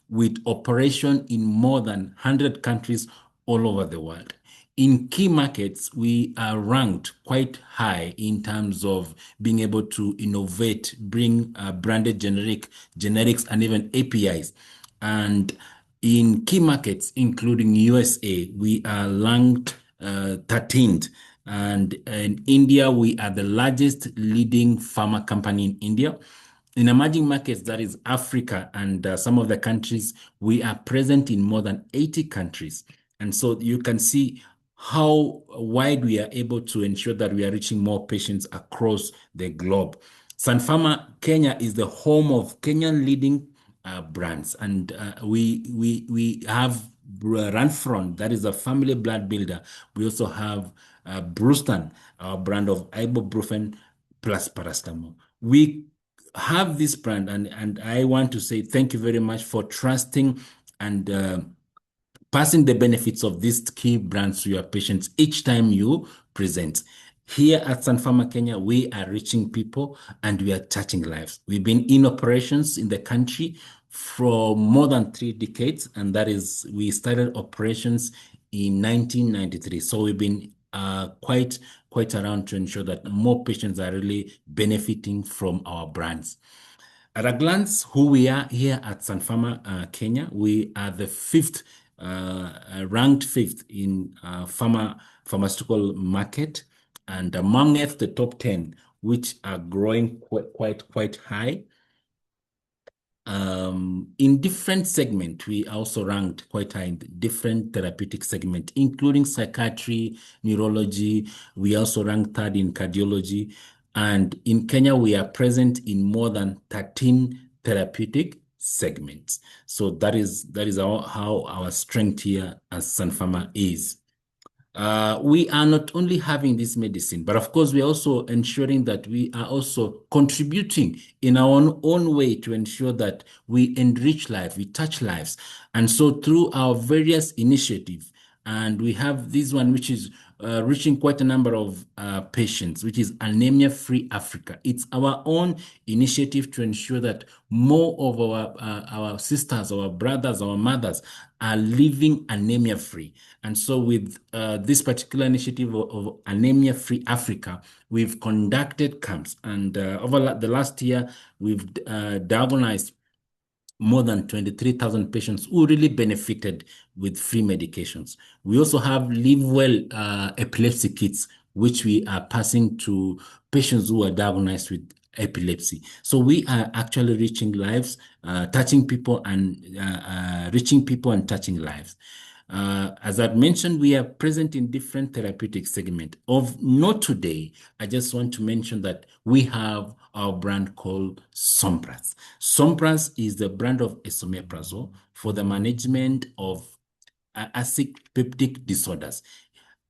with operation in more than 100 countries all over the world. In key markets, we are ranked quite high in terms of being able to innovate, bring branded generics, and even APIs. And in key markets, including USA, we are ranked 13th. And in India, we are the largest leading pharma company in India. In emerging markets, that is Africa and some of the countries, we are present in more than 80 countries. And so you can see how wide we are able to ensure that we are reaching more patients across the globe. Sun Pharma Kenya is the home of Kenyan leading brands, and we have Ranfron, that is a family blood builder. We also have Brustan, our brand of ibuprofen plus paracetamol. We have this brand, and I want to say thank you very much for trusting and passing the benefits of these key brands to your patients each time you present. Here at Sun Pharma Kenya, we are reaching people and we are touching lives. We've been in operations in the country for more than 3 decades, and that is, we started operations in 1993. So we've been quite around to ensure that more patients are really benefiting from our brands. At a glance, who we are here at Sun Pharma Kenya, we are the ranked fifth in pharmaceutical market, and amongst the top 10, which are growing quite high. In different segment, we also ranked quite high in different therapeutic segment, including psychiatry, neurology. We also ranked 3rd in cardiology. And in Kenya, we are present in more than 13 therapeutic segments. So that is how our strength here as Sun Pharma is. We are not only having this medicine, but of course, we are also ensuring that we are also contributing in our own way to ensure that we enrich life, we touch lives. And so through our various initiatives, and we have this one, which is reaching quite a number of patients, which is Anemia Free Africa. It's our own initiative to ensure that more of our sisters, our brothers, our mothers are living anemia free. And so with this particular initiative of Anemia Free Africa, we've conducted camps, and over the last year, we've diagnosed more than 23,000 patients who really benefited with free medications. We also have Live Well epilepsy kits, which we are passing to patients who are diagnosed with epilepsy. So we are actually reaching lives, touching people and reaching people and touching lives. As I mentioned, we are present in different therapeutic segments. Of note today, I just want to mention that we have our brand called Sompras. Sompras is the brand of esomeprazole for the management of acid peptic disorders.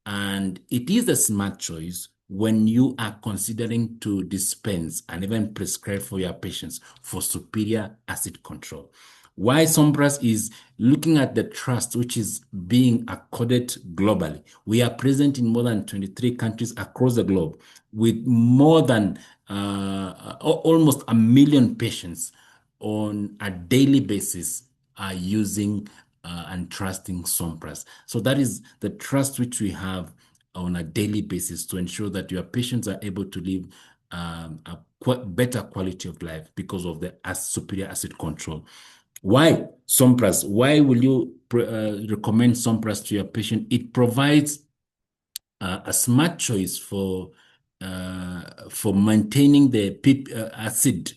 And it is a smart choice when you are considering to dispense and even prescribe for your patients for superior acid control. Why Sompras is looking at the trust which is being accorded globally. We are present in more than 23 countries across the globe with more than almost 1 million patients on a daily basis are using and trusting Sompras. So that is the trust which we have on a daily basis to ensure that your patients are able to live a better quality of life because of the superior acid control. Why Sompras? Why will you recommend Sompras to your patient? It provides a smart choice for maintaining the acid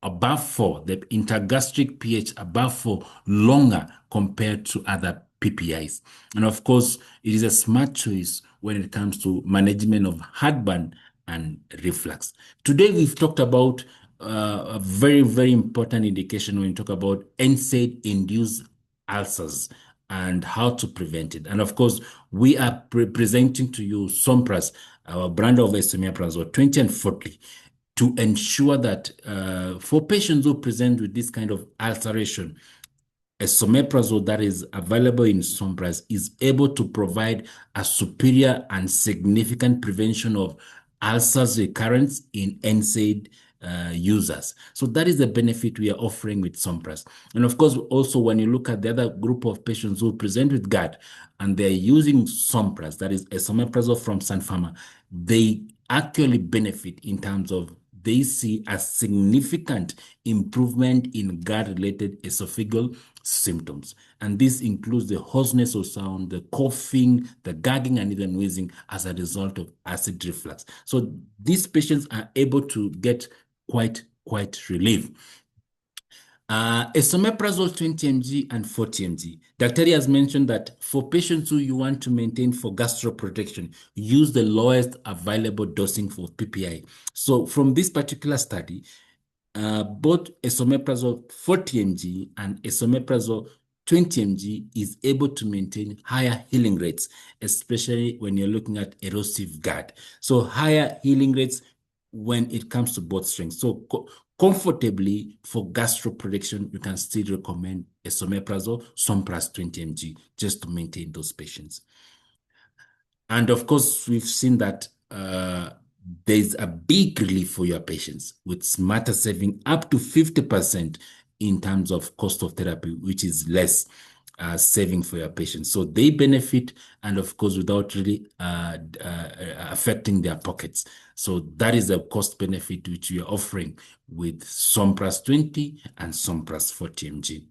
above 4, the intergastric pH above 4 longer compared to other PPIs. And of course, it is a smart choice when it comes to management of heartburn and reflux. Today, we've talked about a very, very important indication when you talk about NSAID induced ulcers and how to prevent it. And of course, we are presenting to you Sompras, our brand of esomeprazole 20 and 40, to ensure that for patients who present with this kind of ulceration, esomeprazole that is available in Sompras is able to provide a superior and significant prevention of ulcers recurrence in NSAID users. So that is the benefit we are offering with Sompras. And of course, also when you look at the other group of patients who present with GERD and they're using Sompras, that is esomeprazole from Sun Pharma, they actually benefit in terms of they see a significant improvement in GERD-related esophageal symptoms. And this includes the hoarseness of sound, the coughing, the gagging, and even wheezing as a result of acid reflux. So these patients are able to get quite relief. Esomeprazole 20 mg and 40 mg. Dr. has mentioned that for patients who you want to maintain for gastroprotection, use the lowest available dosing for PPI. So from this particular study, both esomeprazole 40 mg and esomeprazole 20 mg is able to maintain higher healing rates, especially when you're looking at erosive GERD. So higher healing rates when it comes to both strengths. So comfortably for gastroprotection, you can still recommend esomeprazole, Sompras 20 mg, just to maintain those patients. And of course, we've seen that there's a big relief for your patients with smarter saving up to 50% in terms of cost of therapy, which is less saving for your patients. So they benefit, and of course, without really affecting their pockets. So that is a cost benefit which we are offering with Sompras 20 and Sompras 40 mg.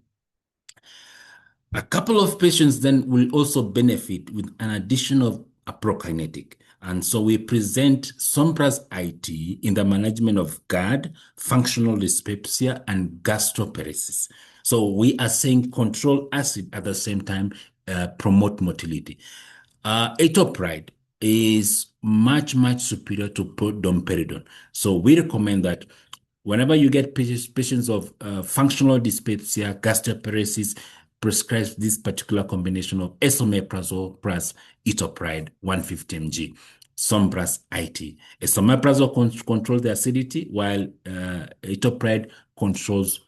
A couple of patients then will also benefit with an addition of a prokinetic. And so we present Sompras IT in the management of GERD, functional dyspepsia, and gastroparesis. So we are saying control acid at the same time, promote motility. Etopride is much superior to domperidone. So we recommend that whenever you get patients of functional dyspepsia, gastroparesis, prescribe this particular combination of esomeprazole plus etopride 150 mg. Sompras IT. Esomeprazole controls the acidity, while etopride controls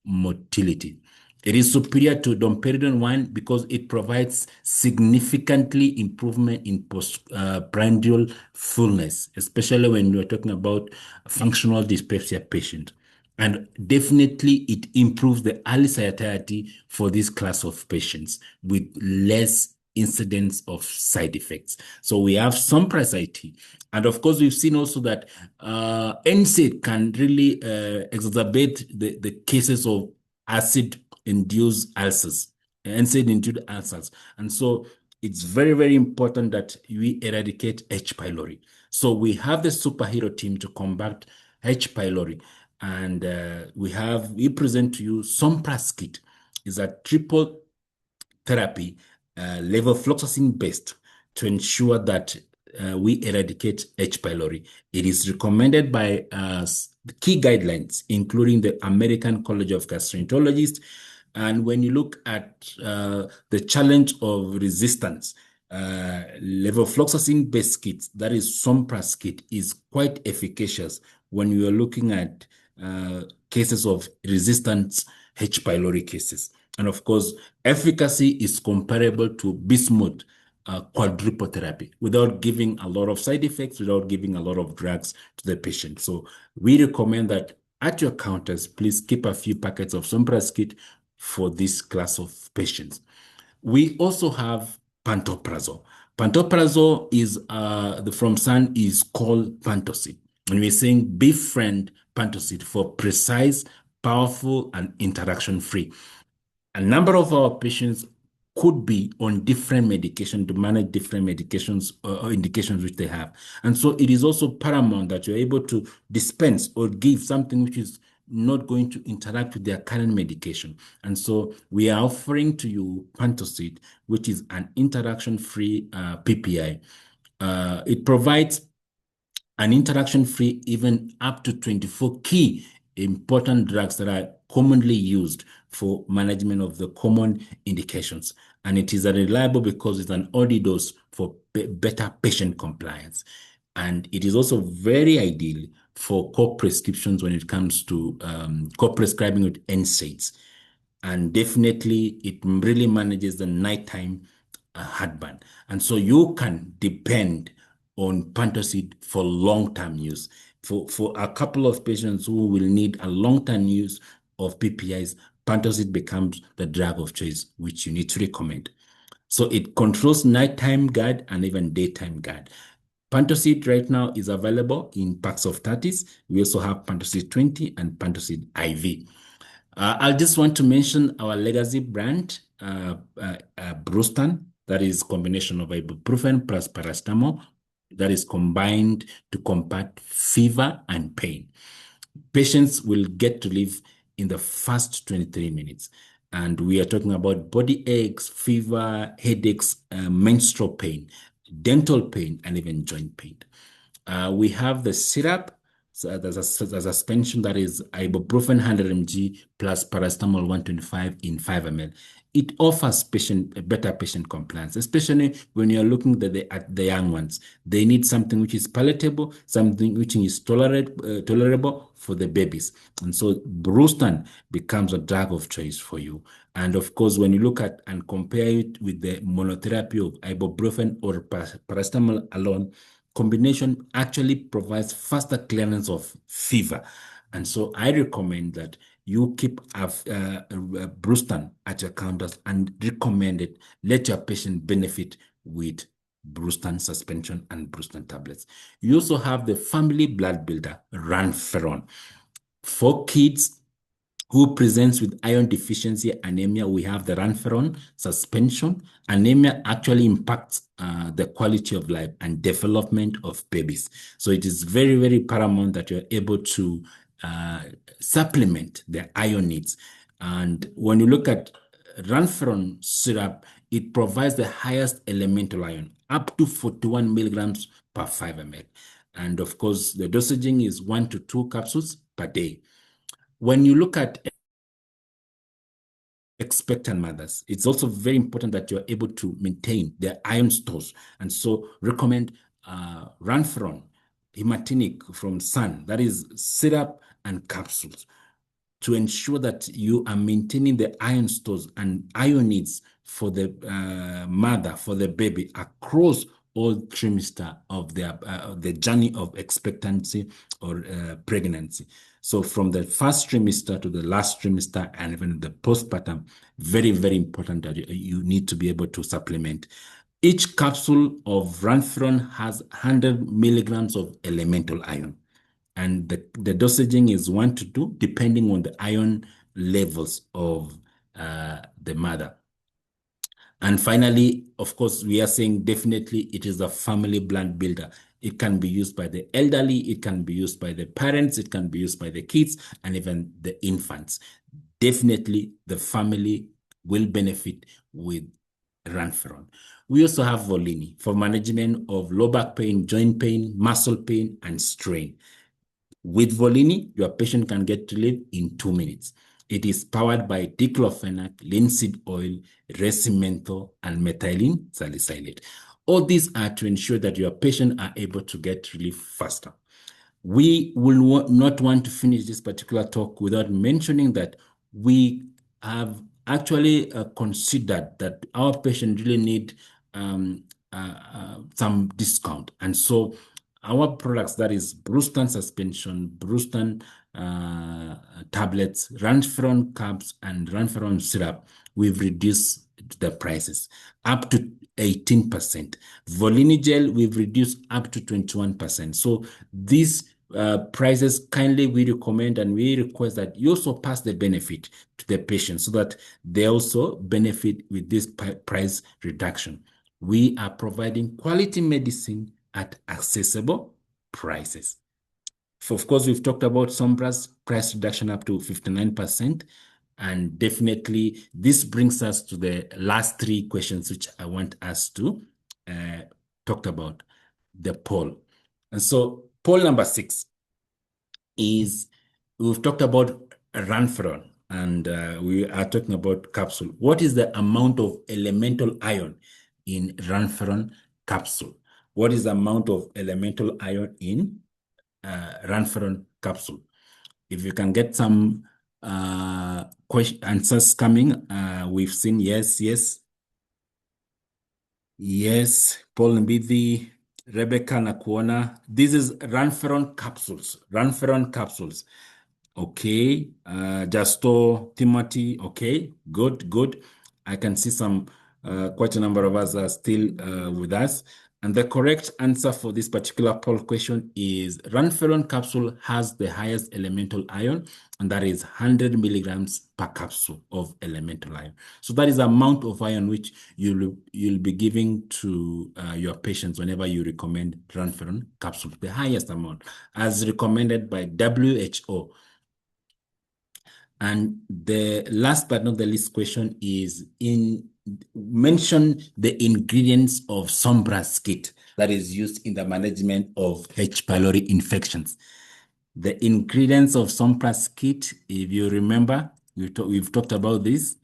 motility. It is superior to domperidone 1 because it provides significantly improvement in postprandial fullness, especially when you're talking about functional dyspepsia patient. And definitely it improves the early satiety for this class of patients with less incidence of side effects. So we have Sompras IT. And of course, we've seen also that NSAID can really exacerbate the cases of acid-induced ulcers, NSAID-induced ulcers. And so it's very important that we eradicate H. pylori. So we have the superhero team to combat H. pylori. And we present to you Sompras kit. It's a triple therapy, levofloxacin based, to ensure that we eradicate H. pylori. It is recommended by the key guidelines, including the American College of Gastroenterologists. And when you look at the challenge of resistance, levofloxacin-based kits, that is Sompras kit, is quite efficacious when you are looking at cases of resistance H. pylori cases. And of course, efficacy is comparable to bismuth quadruple therapy without giving a lot of side effects, without giving a lot of drugs to the patient. So we recommend that at your counters, please keep a few packets of Sompras kit for this class of patients. We also have pantoprazole. Pantoprazole is from Sun is called Pantocid. And we're saying befriend Pantocid for precise, powerful, and interaction-free. A number of our patients could be on different medication to manage different medications or indications which they have. And so it is also paramount that you're able to dispense or give something which is not going to interact with their current medication. And so we are offering to you Pantocid, which is an interaction-free PPI. It provides an interaction-free even up to 24 key important drugs that are commonly used for management of the common indications. And it is reliable because it's an OD dose for better patient compliance. And it is also very ideal for co-prescriptions when it comes to co-prescribing with NSAIDs. And definitely it really manages the nighttime heartburn. And so you can depend on Pantocid for long-term use. For a couple of patients who will need a long-term use of PPIs, Pantocid becomes the drug of choice, which you need to recommend. So it controls nighttime GERD and even daytime GERD. Pantocid right now is available in packs of 30s. We also have Pantocid 20 and Pantocid IV. I just want to mention our legacy brand, Brustan, that is combination of ibuprofen plus paracetamol, that is combined to combat fever and pain. Patients will get to live in the first 23 minutes. And we are talking about body aches, fever, headaches, menstrual pain, dental pain, and even joint pain. We have the syrup. So there's a suspension that is ibuprofen 100 mg plus paracetamol 125 in 5 ml. It offers better patient compliance, especially when you're looking at the young ones. They need something which is palatable, something which is tolerable for the babies. And so Brustan becomes a drug of choice for you. And of course, when you look at and compare it with the monotherapy of ibuprofen or paracetamol alone, combination actually provides faster clearance of fever. And so I recommend that you keep Brustan at your counters and recommend it. Let your patient benefit with Brustan suspension and Brustan tablets. You also have the family blood builder, Ranferon. For kids who presents with iron deficiency anemia, we have the Ranferon suspension. Anemia actually impacts the quality of life and development of babies. So it is very, very paramount that you're able to supplement their iron needs. And when you look at Ranferon syrup, it provides the highest elemental iron, up to 41 milligrams per 5 ml. And of course, the dosaging is 1 to 2 capsules per day. When you look at expectant mothers, it's also very important that you're able to maintain their iron stores. And so recommend Ranferon, Hematinic from Sun, that is syrup and capsules, to ensure that you are maintaining the iron stores and iron needs for the mother, for the baby, across all trimester of the journey of expectancy or pregnancy. So from the first trimester to the last trimester and even the postpartum, very, very important that you need to be able to supplement. Each capsule of Ranferon has 100 milligrams of elemental iron. And the dosaging is 1 to 2, depending on the iron levels of the mother. And finally, of course, we are saying definitely it is a family blood builder. It can be used by the elderly, it can be used by the parents, it can be used by the kids, and even the infants. Definitely the family will benefit with Ranferon. We also have Volini for management of low back pain, joint pain, muscle pain, and strain. With Volini, your patient can get relief in 2 minutes. It is powered by diclofenac, linseed oil, resin menthol, and methylene salicylate. All these are to ensure that your patient are able to get relief faster. We will not want to finish this particular talk without mentioning that we have actually considered that our patient really need some discount. And so our products, that is Brustan suspension, Brustan tablets, Ranferon caps, and Ranferon syrup, we've reduced the prices up to 18%. Volini gel, we've reduced up to 21%. So these prices, kindly we recommend and we request that you also pass the benefit to the patient so that they also benefit with this price reduction. We are providing quality medicine at accessible prices. Of course, we've talked about Sombra's price reduction up to 59%. And definitely, this brings us to the last 3 questions, which I want us to talk about, the poll. And so poll number 6 is, we've talked about Ranferon, and we are talking about capsule. What is the amount of elemental iron in Ranferon capsule? What is the amount of elemental iron in Ranferon capsule? If you can get some answers coming, we've seen yes, Paul Mbithi, Rebecca Nakuona. This is Ranferon capsules. Okay, Justo, Timothy. Okay, good. I can see some quite a number of us are still with us. And the correct answer for this particular poll question is Ranferon capsule has the highest elemental iron, and that is 100 milligrams per capsule of elemental iron. So that is the amount of iron which you'll be giving to your patients whenever you recommend Ranferon capsule, the highest amount, as recommended by WHO. And the last but not the least question is mention the ingredients of Sombra's kit that is used in the management of H. pylori infections. The ingredients of Sombra's kit, if you remember, we've talked about this.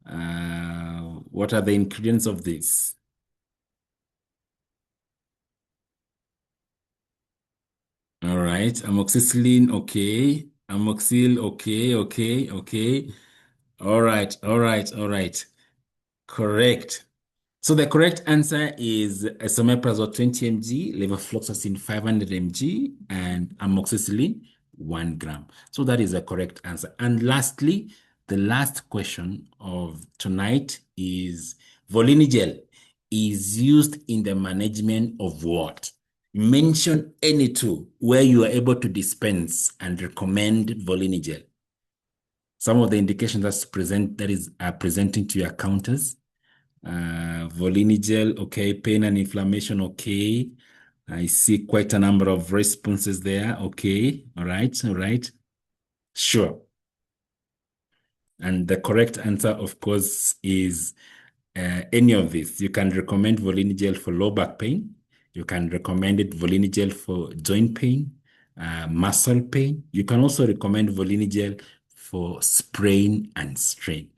What are the ingredients of this? All right, amoxicillin, okay. Amoxil, okay. All right. Correct. So the correct answer is esomeprazole 20 mg, levofloxacin 500 mg, and amoxicillin 1 gram. So that is the correct answer. And lastly, the last question of tonight is Volini gel is used in the management of what? Mention any two where you are able to dispense and recommend Volini gel. Some of the indications are presenting to your counters. Volini gel, okay. Pain and inflammation, okay. I see quite a number of responses there. Okay, all right. Sure. And the correct answer, of course, is any of this. You can recommend Volini gel for low back pain. You can recommend Volini gel for joint pain, muscle pain. You can also recommend Volini gel for sprain and strain.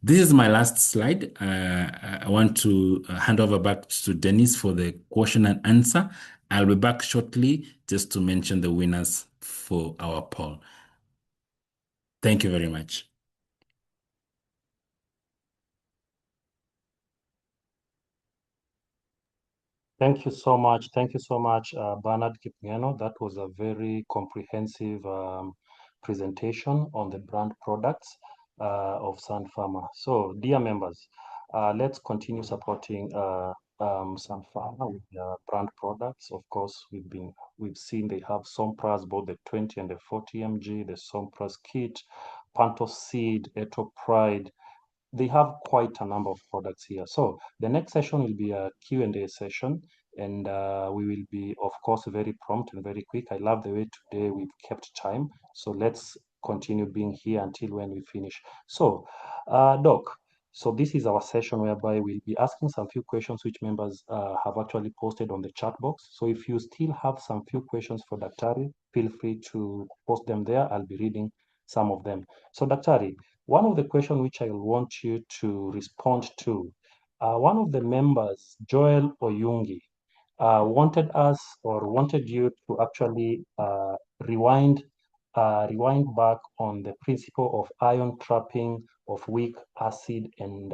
This is my last slide. I want to hand over back to Dennis for the question and answer. I'll be back shortly just to mention the winners for our poll. Thank you very much. Thank you so much. Bernard Kipngeno. That was a very comprehensive presentation on the brand products of Sun Pharma. So, dear members, let's continue supporting Sun Pharma with their brand products. Of course, we've seen they have Sompras, both the 20 and the 40 mg, the Sompras kit, Pantoseed, Etopride. They have quite a number of products here. So the next session will be a Q&A session, and we will be, of course, very prompt and very quick. I love the way today we've kept time. So let's continue being here until when we finish. So, Doc, So this is our session whereby we'll be asking some few questions which members have actually posted on the chat box. So if you still have some few questions for Daktari, feel free to post them there. I'll be reading some of them. So Daktari, one of the questions which I want you to respond to, one of the members, Joel Oyungi, wanted you to actually rewind back on the principle of ion trapping of weak acid and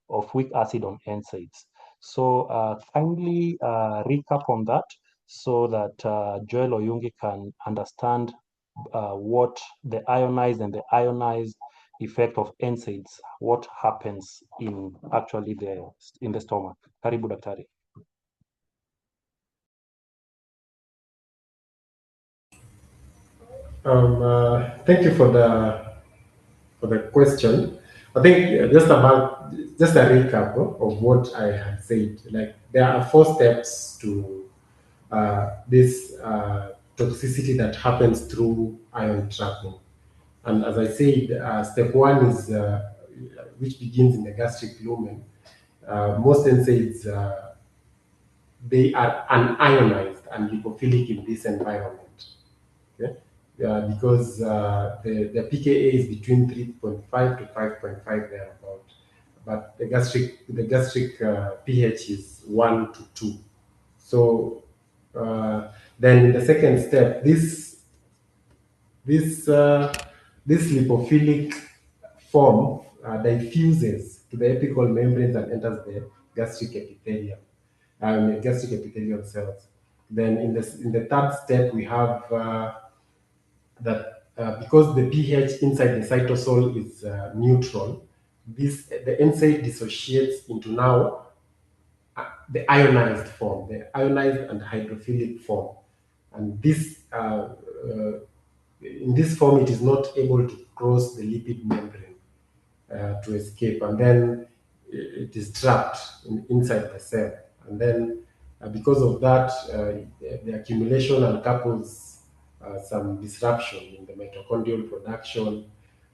of weak acid on NSAIDs. So kindly recap on that so that Joel Oyungi can understand what the ionized and the ionized effect of NSAIDs, what happens in actually in the stomach. Karibu Daktari. Thank you for the question. I think just a recap of what I had said. Like there are 4 steps to this toxicity that happens through ion trapping. And as I said, step 1 is which begins in the gastric lumen. Most NSAIDs they are unionized and lipophilic in this environment. Okay? Because the pKa is between 3.5 to 5.5 thereabout, but the gastric pH is 1 to 2. So then in the second step, this lipophilic form diffuses to the apical membranes and enters the gastric epithelium, gastric epithelial cells. Then in the third step, we have that because the pH inside the cytosol is neutral, the NSAID dissociates into now the ionized form, the ionized and hydrophilic form, and this in this form it is not able to cross the lipid membrane to escape, and then it is trapped inside the cell, and then because of that, the accumulation uncouples some disruption in the mitochondrial production,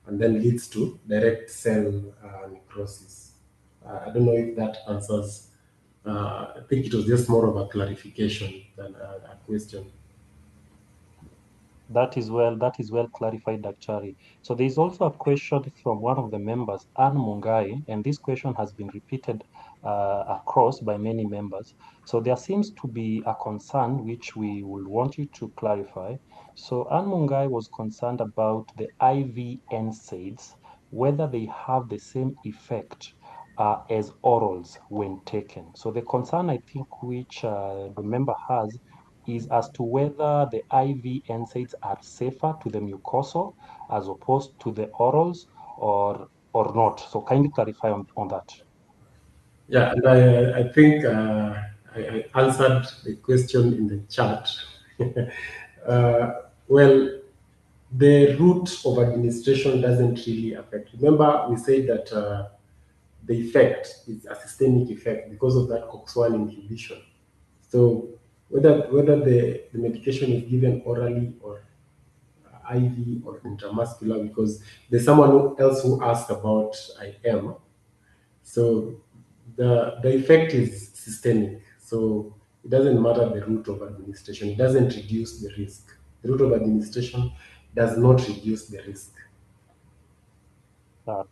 and then leads to direct cell necrosis. I don't know if that answers. I think it was just more of a clarification than a question. That is well clarified, Daktari. So there is also a question from one of the members, Anne Mungai, and this question has been repeated across by many members. So there seems to be a concern which we will want you to clarify. So Anne Mungai was concerned about the IV NSAIDs, whether they have the same effect as orals when taken. So the concern I think which the member has is as to whether the IV NSAIDs are safer to the mucosal as opposed to the orals or not. So kindly clarify on that. Yeah, and I think I answered the question in the chat. Well, the route of administration doesn't really affect. Remember, we said that the effect is a systemic effect because of that COX-1 inhibition. So whether the medication is given orally or IV or intramuscular, because there's someone else who asked about IM. So the effect is systemic. So it doesn't matter the route of administration. It doesn't reduce the risk. The route of administration does not reduce the risk.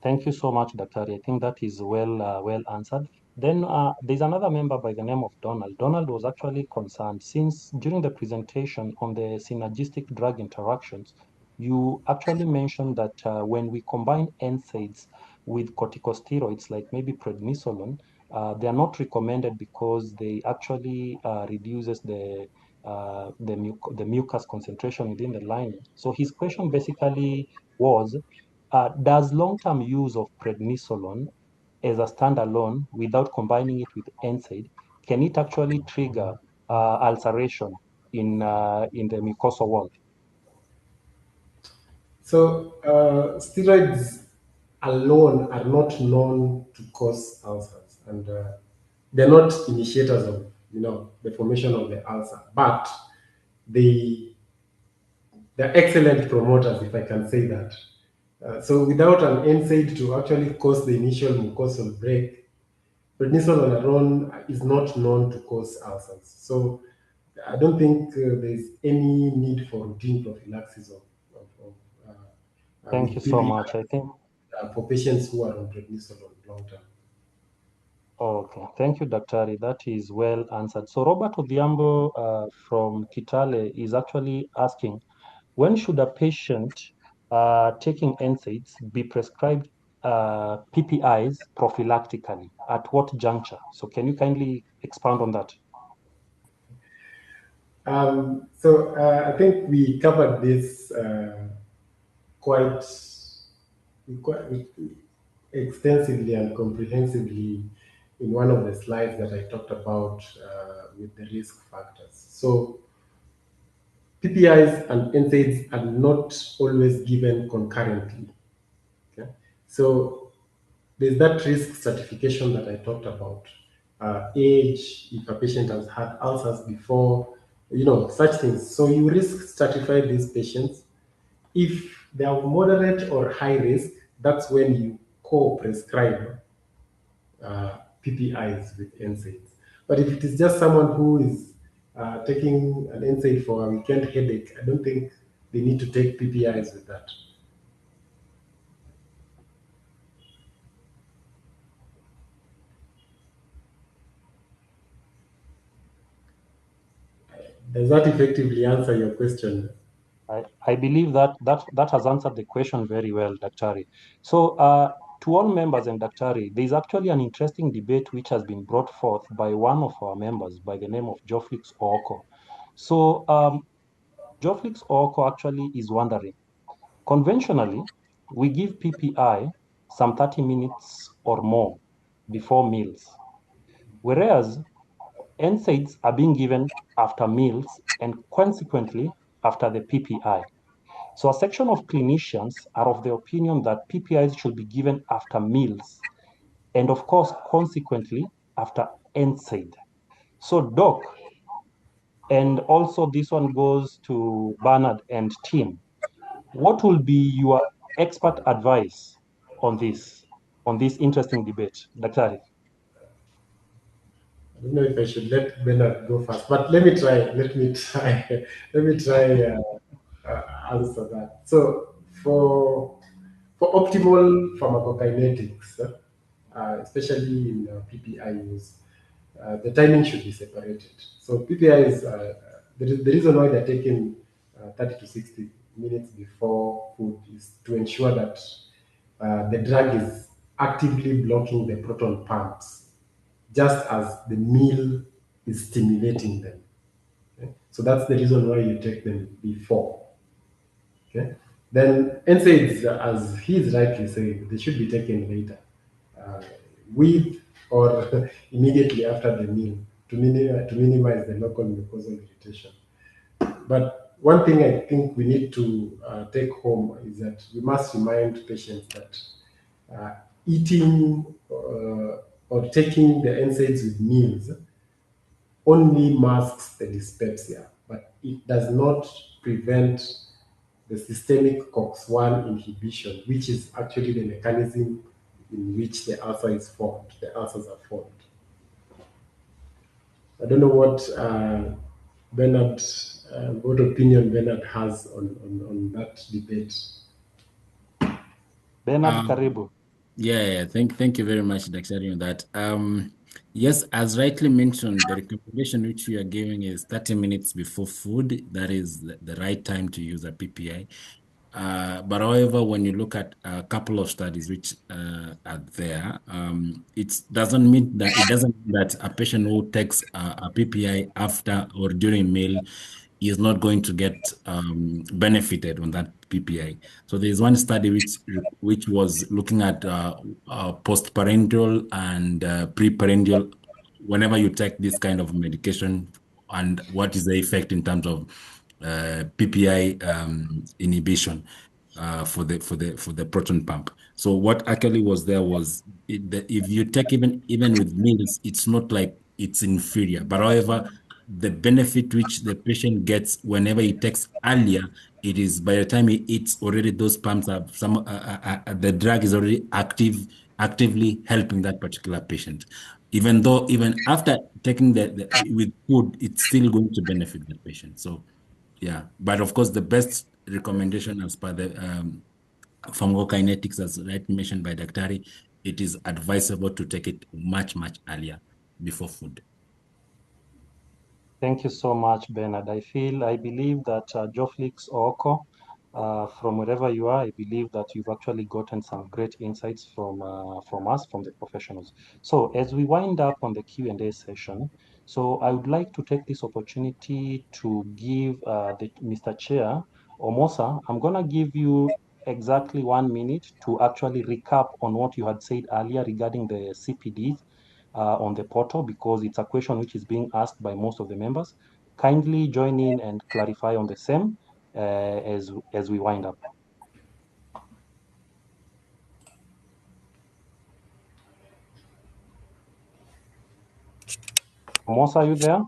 Thank you so much, Daktari. I think that is well answered. Then there's another member by the name of Donald. Donald was actually concerned since during the presentation on the synergistic drug interactions, you actually mentioned that when we combine NSAIDs with corticosteroids like maybe prednisolone, they are not recommended because they actually reduces the mucus concentration within the lining. So his question basically was, does long-term use of prednisolone as a standalone without combining it with NSAID, can it actually trigger ulceration in the mucosal wall? So steroids alone are not known to cause ulcers, and they're not initiators of the formation of the ulcer, but they're excellent promoters, if I can say that. So without an NSAID to actually cause the initial mucosal break, prednisone on its own is not known to cause ulcers. So I don't think there's any need for routine prophylaxis of Thank you with so PPI much. I think, for patients who are on prednisone on long term. okay. Thank you, Daktari. That is well answered. So Robert Odhiambo from Kitale is actually asking, when should a patient taking NSAIDs be prescribed PPIs prophylactically? At what juncture? So can you kindly expound on that? I think we covered this quite extensively and comprehensively in one of the slides that I talked about with the risk factors. So PPIs and NSAIDs are not always given concurrently. Okay? So there's that risk stratification that I talked about. Age, if a patient has had ulcers before, such things. So you risk stratify these patients. If they are moderate or high risk, that's when you co-prescribe PPIs with NSAIDs. But if it is just someone who is taking an NSAID for a weekend headache, I don't think they need to take PPIs with that. Does that effectively answer your question? I believe that has answered the question very well, Daktari. So to all members and Daktari, there is actually an interesting debate which has been brought forth by one of our members by the name of Joflix Oko. So Joflix Oko actually is wondering, conventionally, we give PPI some 30 minutes or more before meals, whereas NSAIDs are being given after meals and consequently after the PPI. So a section of clinicians are of the opinion that PPIs should be given after meals and of course, consequently, after NSAID. So Doc, and also this one goes to Bernard and team, what will be your expert advice on this interesting debate, Daktari? I don't know if I should let Bernard go first, but let me try. Let me try. Let me try answer that. So for optimal pharmacokinetics, especially in PPI use, the timing should be separated. So PPI is the reason why they're taken 30 to 60 minutes before food is to ensure that the drug is actively blocking the proton pumps, just as the meal is stimulating them. Okay? So that's the reason why you take them before. Okay. Then NSAIDs, as he's rightly saying, they should be taken later, uh, with or immediately after the meal to minimize the local mucosal irritation. But one thing I think we need to take home is that we must remind patients that eating or taking the NSAIDs with meals only masks the dyspepsia, but it does not prevent the systemic COX-1 inhibition, which is actually the mechanism in which the ulcer is formed, the ulcers are formed. I don't know what Bernard, what opinion Bernard has on that debate. Bernard Karibu. Yeah. Thank you very much, Dr. on that. Yes, as rightly mentioned, the recommendation which we are giving is 30 minutes before food. That is the right time to use a PPI. But however, when you look at a couple of studies which are there, it doesn't mean that a patient who takes a PPI after or during meal is not going to get benefited on that PPI. So there's one study which was looking at postprandial and preprandial whenever you take this kind of medication and what is the effect in terms of PPI inhibition for the proton pump. So what actually was there was if you take even with meals, it's not like it's inferior. But however, the benefit which the patient gets whenever he takes earlier, it is by the time he eats already those pumps are the drug is already actively helping that particular patient. Even though even after taking with food, it's still going to benefit the patient. So yeah, but of course the best recommendation as per the pharmacokinetics, as rightly mentioned by Daktari, it is advisable to take it much earlier before food. Thank you so much, Bernard. I believe that Joflix or Oko, from wherever you are, I believe that you've actually gotten some great insights from us, from the professionals. So as we wind up on the Q&A session, so I would like to take this opportunity to give Mr. Chair, Omosa, I'm going to give you exactly 1 minute to actually recap on what you had said earlier regarding the CPDs on the portal, because it's a question which is being asked by most of the members. Kindly join in and clarify on the same as we wind up. Mosa, are you there?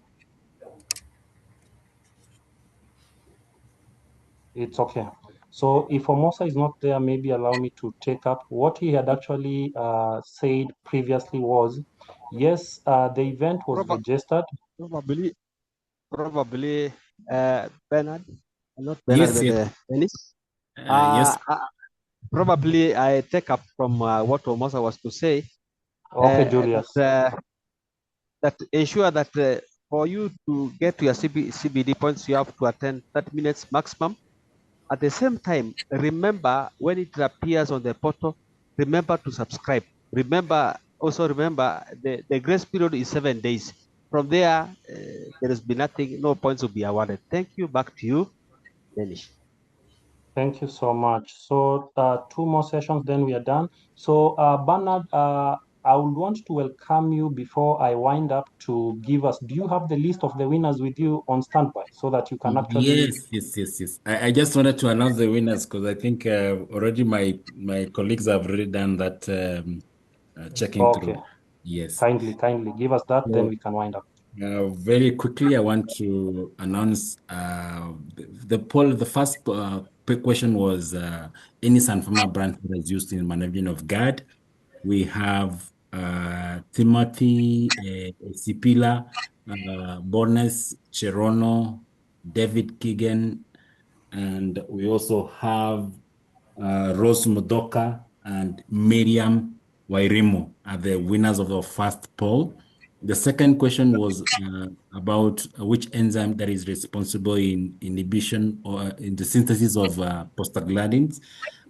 It's okay. So if Omosa is not there, maybe allow me to take up what he had actually said previously was, yes, the event was registered. Probably, Bernard, not Bernard, Yes, but yes. Dennis. Yes. Probably I take up from what Omosa was to say. Okay, Julius. That ensure that for you to get to your CBD points, you have to attend 30 minutes maximum. At the same time, remember when it appears on the portal, remember to subscribe. Also remember the grace period is 7 days. From there, there has been nothing, no points will be awarded. Thank you. Back to you, Danish. Thank you so much. So 2 more sessions, then we are done. So Bernard, I would want to welcome you before I wind up to give us, do you have the list of the winners with you on standby so that you can actually... Yes. I just wanted to announce the winners because I think already my colleagues have already done that checking Okay, through. Yes. kindly give us that, then So we can wind up. very quickly, I want to announce the poll. The first question was any Sun Pharma brand that is used in management of GAD. We have Timothy Sipila, Bones Cherono, David Keegan, and we also have Rose Modoka and Miriam Wairimu are the winners of the first poll. The second question was about which enzyme that is responsible in inhibition or in the synthesis of prostaglandins,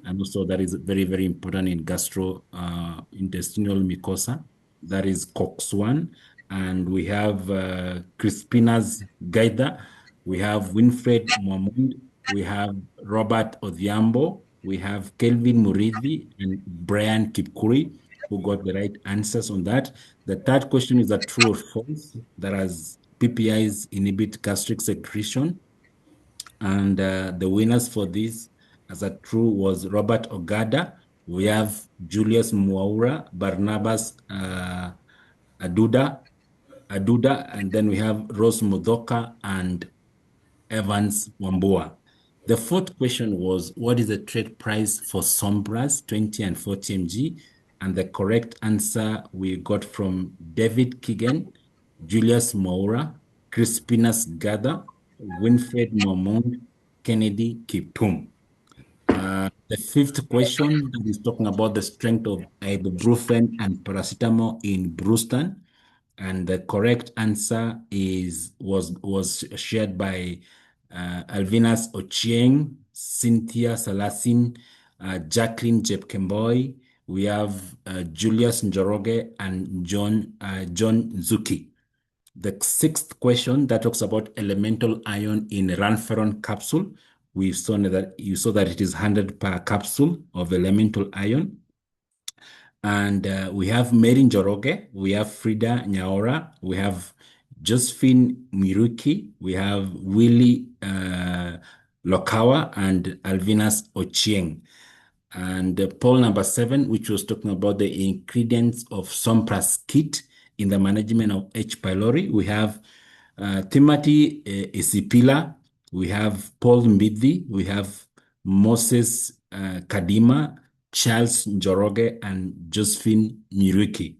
and also that is very important in gastrointestinal mucosa. That is COX-1, and we have Crispina's Gaida, we have Winfred Momund, we have Robert Odhiambo, we have Kelvin Muridhi and Brian Kipkuri, who got the right answers on that. The third question is a true or false, that as PPIs inhibit gastric secretion. And the winners for this as a true was Robert Ogada. We have Julius Mwaura, Barnabas Aduda, and then we have Rose Mudoka and Evans Wambua. The fourth question was, what is the trade price for Sombras 20 and 40 mg? And the correct answer we got from David Keegan, Julius Moura, Crispinas Gada, Winfred Momond, Kennedy Kiptum. The fifth question is talking about the strength of ibuprofen and paracetamol in Brewston. And the correct answer was shared by Alvinas Ochieng, Cynthia Salasin, Jacqueline Jepkemboy. We have Julius Njoroge and John Zuki. The sixth question that talks about elemental iron in Ranferon capsule. You saw that it is 100 per capsule of elemental iron. And we have Mary Njoroge, we have Frida Nyaora, we have Josephine Miruki, we have Willie Lokawa, and Alvinas Ochieng. And poll number 7, which was talking about the ingredients of Sompras kit in the management of H. pylori, we have Timothy Isipila, we have Paul Mbidhi, we have Moses Kadima, Charles Njoroge, and Josephine Nyiriki.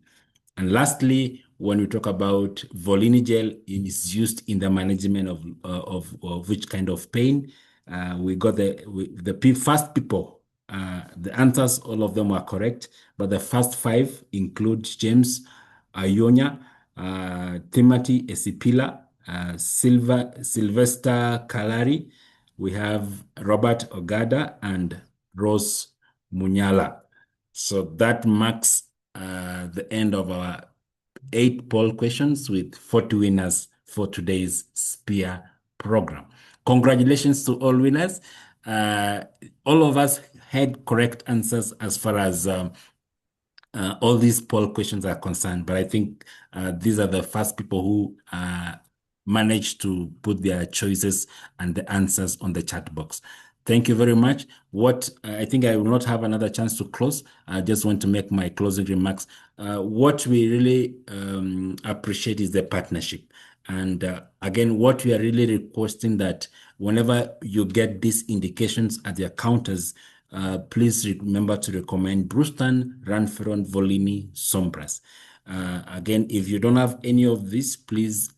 And lastly, when we talk about Volinigel, it is used in the management of which kind of pain. We got the first people. The answers, all of them are correct, but the first 5 include James Ayonya, Timothy Esipila, Sylvester Kalari. We have Robert Ogada and Rose Munyala. So that marks the end of our 8 poll questions with 40 winners for today's SPEAR program. Congratulations to all winners. All of us had correct answers as far as all these poll questions are concerned, but I think these are the first people who managed to put their choices and the answers on the chat box. Thank you very much. What I think I will not have another chance to close. I just want to make my closing remarks. What we really appreciate is the partnership. And again, what we are really requesting that whenever you get these indications at your counters, please remember to recommend Brustan, Ranferon, Volini, Sombras. Again, if you don't have any of these, please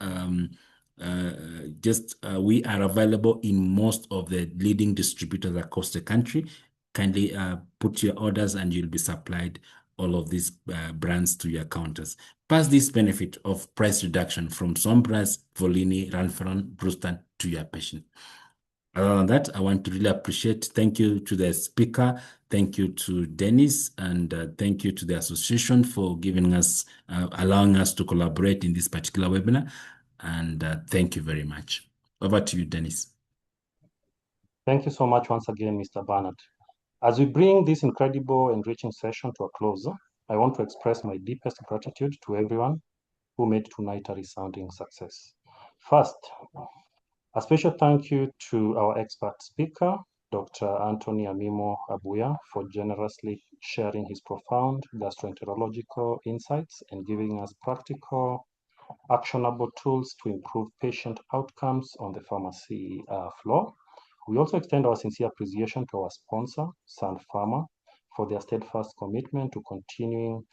we are available in most of the leading distributors across the country. Kindly put your orders and you'll be supplied all of these brands to your counters. Pass this benefit of price reduction from Sombras, Volini, Ranferon, Brustan to your patient. Other than that, I want to really appreciate, thank you to the speaker, thank you to Dennis, and thank you to the association for giving us, allowing us to collaborate in this particular webinar. And thank you very much. Over to you, Dennis. Thank you so much once again, Mr. Bernard. As we bring this incredible enriching session to a close, I want to express my deepest gratitude to everyone who made tonight a resounding success. First, a special thank you to our expert speaker, Dr. Anthony Amimo Abuya, for generously sharing his profound gastroenterological insights and giving us practical, actionable tools to improve patient outcomes on the pharmacy floor. We also extend our sincere appreciation to our sponsor, Sun Pharma, for their steadfast commitment to continuing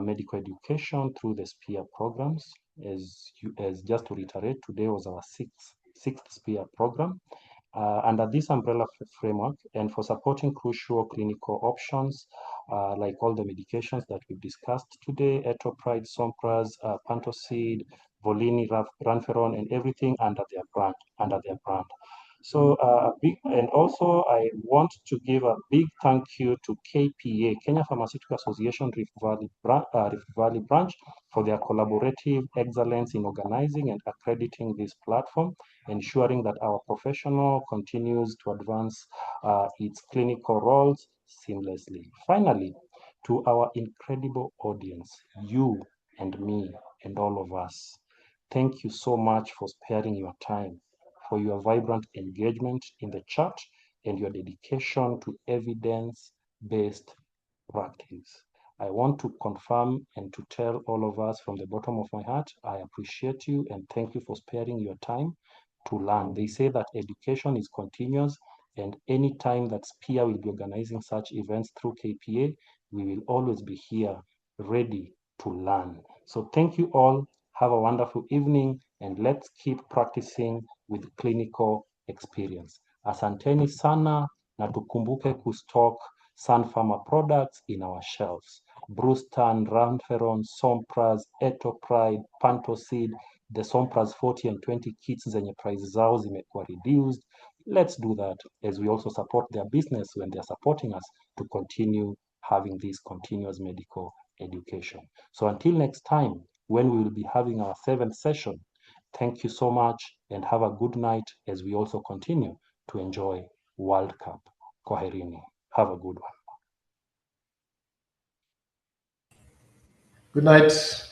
medical education through the SPEAR programs. As just to reiterate, today was our sixth SPEAR program. Under this umbrella framework and for supporting crucial clinical options like all the medications that we've discussed today, Etopride, Sompras, Pantocid, Volini, Ranferon, and everything under their brand. So and also I want to give a big thank you to KPA, Kenya Pharmaceutical Association Rift Valley branch, for their collaborative excellence in organizing and accrediting this platform, ensuring that our professional continues to advance its clinical roles seamlessly. Finally, to our incredible audience, you and me and all of us, thank you so much for sparing your time, for your vibrant engagement in the chat, and your dedication to evidence-based practice. I want to confirm and to tell all of us from the bottom of my heart, I appreciate you and thank you for sparing your time to learn. They say that education is continuous, and any time that SPEAR will be organizing such events through KPA, we will always be here ready to learn. So thank you all. Have a wonderful evening, and let's keep practicing with clinical experience. Asanteni sana, na tukumbuke kustock Sun Pharma products in our shelves. Brustan, Ranferon, Sompras, Etopride, Pantocid, the Sompras 40 and 20 kits zenye price zao zimekuwa reduced. Let's do that as we also support their business when they're supporting us to continue having this continuous medical education. So until next time, when we will be having our 7th session, thank you so much and have a good night as we also continue to enjoy World Cup. Kwaherini. Have a good one. Good night.